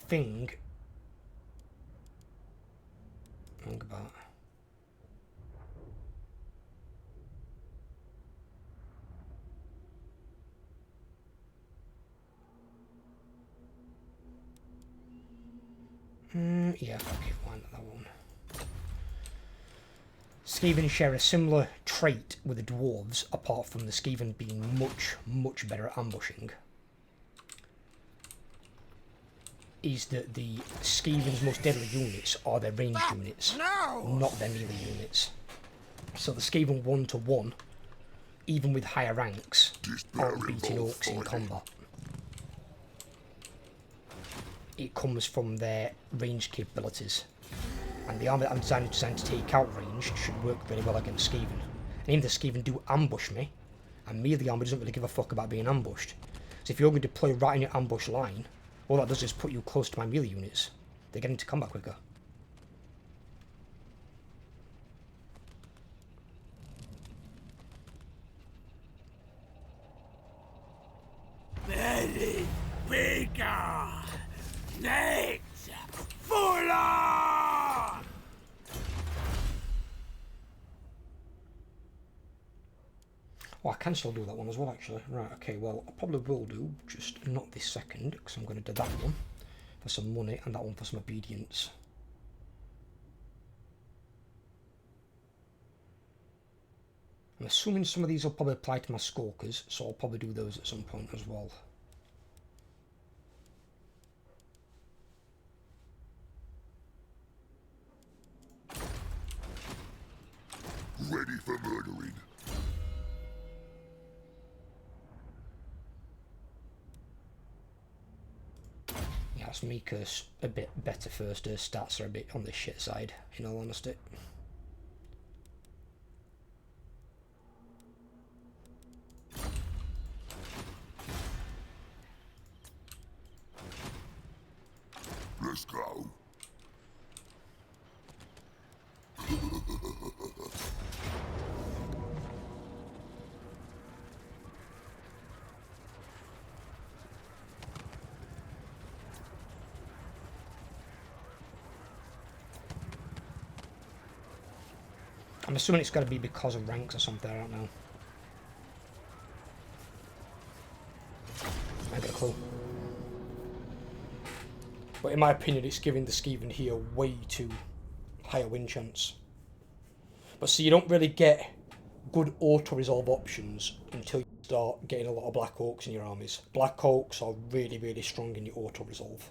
thing. Think about. Yeah, fuck it, why not that one? Skaven share a similar trait with the dwarves, apart from the Skaven being much better at ambushing. Is that the Skaven's most deadly units are their ranged units, not their melee units. So the Skaven 1-to-1, even with higher ranks, aren't beating orcs in combat. It comes from their range capabilities. And the army that I'm designed to take out range should work really well against Skaven. And even if the Skaven do ambush me, and melee army doesn't really give a fuck about being ambushed. So if you're going to deploy right in your ambush line, all that does is put you close to my melee units. They get into combat quicker. Very bigger. Next, full on. Oh, I can still do that one as well, actually. Right, okay, well, I probably will do, just not this second, because I'm going to do that one for some money, and that one for some obedience. I'm assuming some of these will probably apply to my skulkers, so I'll probably do those at some point as well. Ready for murdering. Yeah, let's make us a bit better first. Her stats are a bit on the shit side, in all honesty. Let's go. I'm assuming it's got to be because of ranks or something, I don't know. I got a clue. But in my opinion, it's giving the Skaven here way too high a win chance. But see, you don't really get good auto-resolve options until you start getting a lot of Black Orcs in your armies. Black Orcs are really strong in your auto-resolve.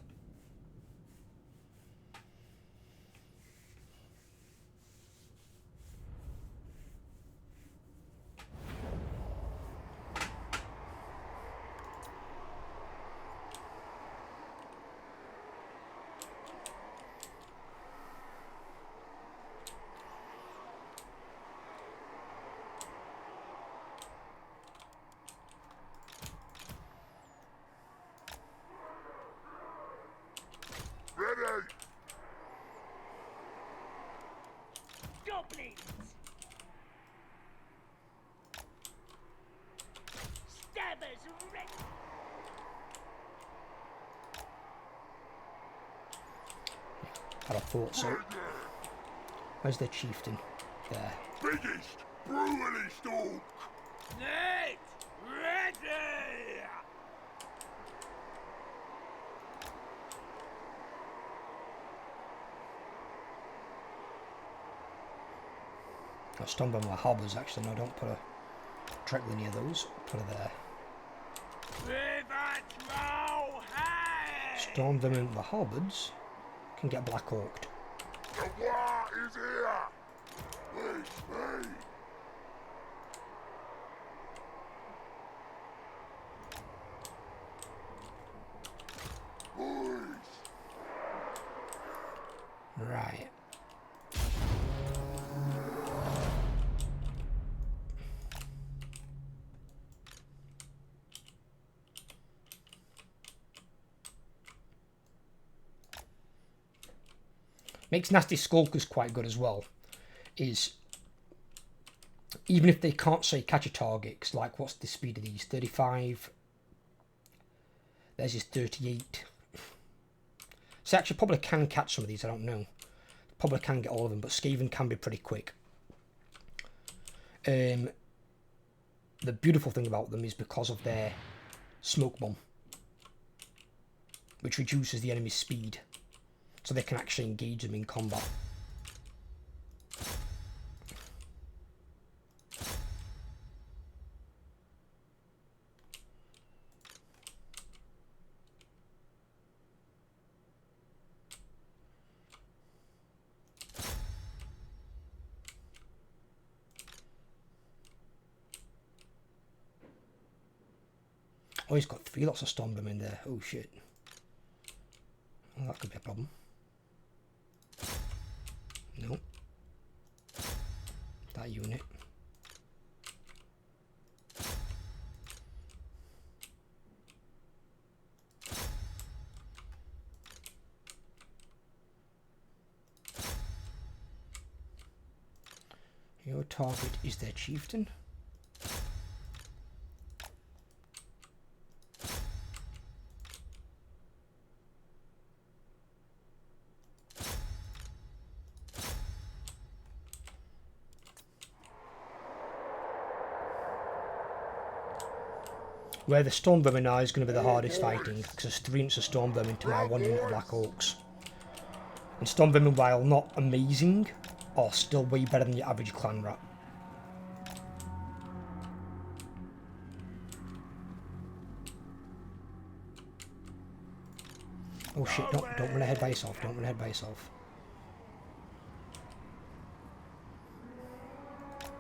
goblins! Stabbers ready! I'd have thought so. Where's the chieftain? There. Biggest, brutalist orc! Nate! Ready! Got Stormvermin with halberds actually. No, don't put her directly near those. Put her there. Stormvermin with halberds can get black orced. The war is here! With me! Boys! Right. Makes Nasty Skulkers quite good as well. Is even if they can't say catch a target, 'cause like what's the speed of these? 35. There's his 38. So actually probably can catch some of these, I don't know. Probably can get all of them, but Skaven can be pretty quick. The beautiful thing about them is because of their smoke bomb, which reduces the enemy's speed, so they can actually engage them in combat. Oh, he's got 3 lots of Stormvermin in there. Oh shit. Well, that could be a problem. No. That unit. Your target is their chieftain. Where the Stormvermin are is going to be the hardest fighting, because there's 3 units of Stormvermin to my 1 unit of Black Orcs. And Stormvermin, while not amazing, are still way better than your average clan rat. Oh shit, don't run ahead by yourself, don't run ahead by yourself.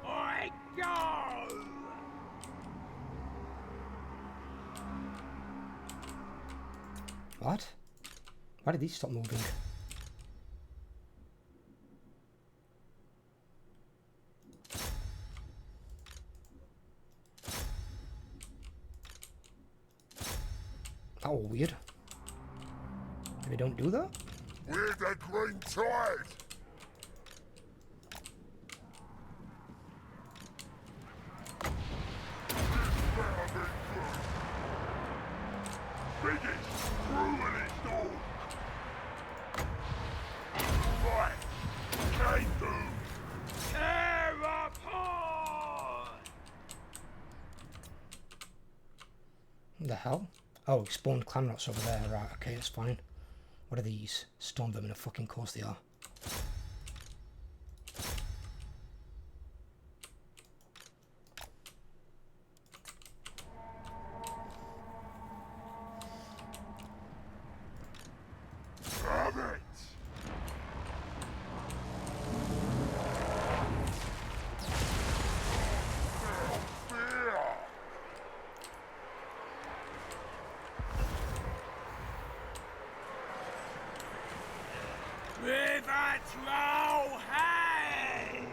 I go! What? Why did these stop moving? That was weird. Maybe don't do that? We're the Green Tide! Biggest, brutalist orc! Right, came through! Tear apart! What the hell? Oh, spawned clan rats over there. Right, okay, that's fine. What are these? Stormvermin, of fucking course they are. Damn it! Fear! River Troll hang!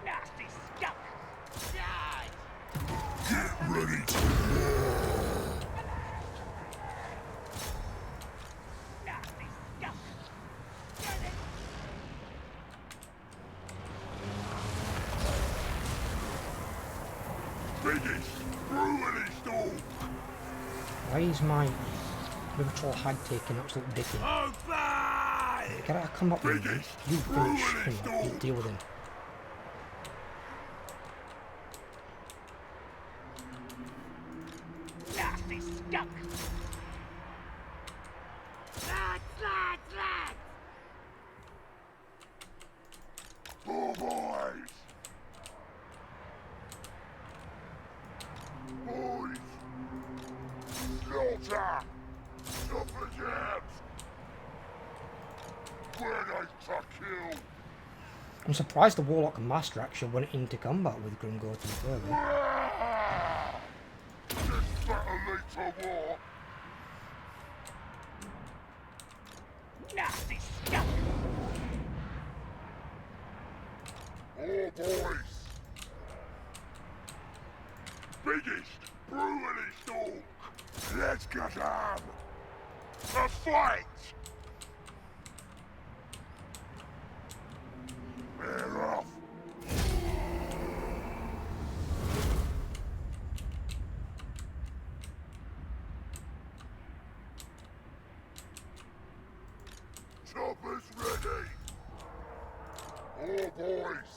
Nasty stuff! Die! Get ready to is my Minotaur hag taking absolute dicking? Obey! Get out of combat with him. You finish him, like, you deal with him. Nasty skunk! Lads, lads, lads! Poor boys! Boys! Slaughter! Suffragettes! Ready to kill! I'm surprised the Warlock Master actually went into combat with Grimgor to be fair. Ah! This battle leads to war! Nasty skunk! All boys! Biggest, brutalist orc! Let's get on! A fight! We're off! Choppers ready! All boys!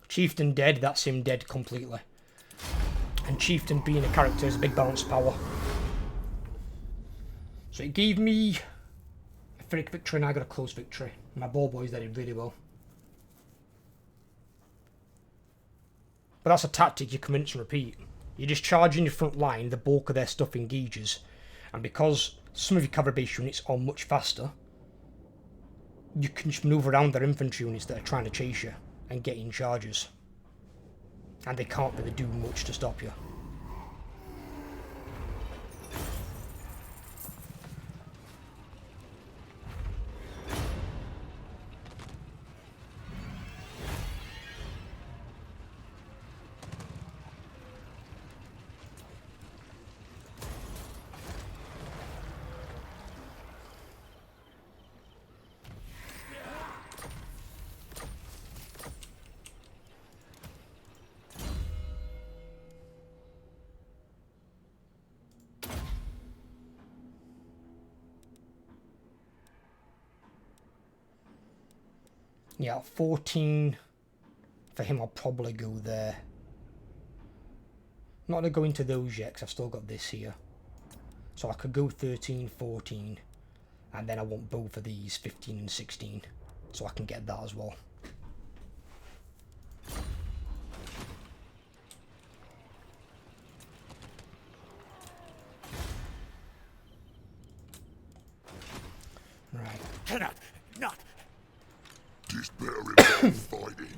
Chieftain dead, that's him dead completely. And Chieftain being a character is a big balance power. So it gave me a Pyrrhic victory and I got a close victory. My ball boys did really well. But that's a tactic you can rinse and repeat. You just charge in your front line, the bulk of their stuff engages. And because some of your cavalry base units are much faster, you can just move around their infantry units that are trying to chase you and get in charges. And they can't really do much to stop you. Yeah, 14 for him. I'll probably go there. I'm not going to go into those yet because I've still got this here. So I could go 13, 14, and then I want both of these, 15 and 16, so I can get that as well. Right. Cannot not. This better involve fighting.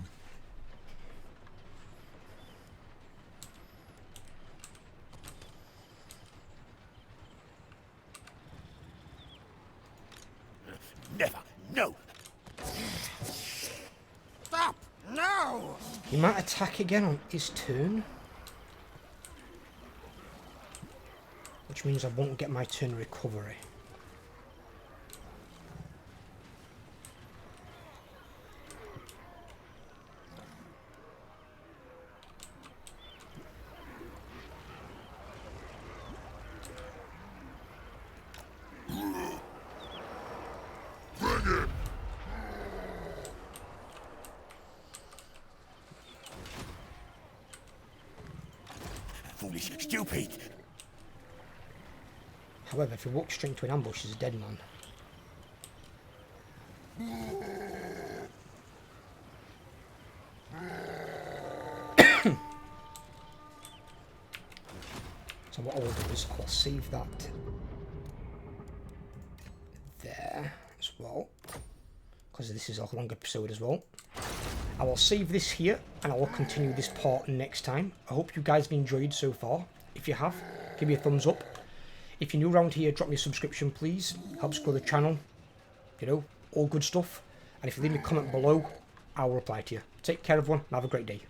Never. No. Stop. No. He might attack again on his turn, which means I won't get my turn recovery. Foolish, stupid. However, if he walks straight into an ambush, he's a dead man. So what I will do is I'll save that there as well, because this is a long episode as well. I will save this here and I will continue this part next time. I hope you guys have enjoyed so far. If you have, give me a thumbs up. If you're new around here, drop me a subscription please. Helps grow the channel. You know, all good stuff. And if you leave me a comment below, I will reply to you. Take care everyone and have a great day.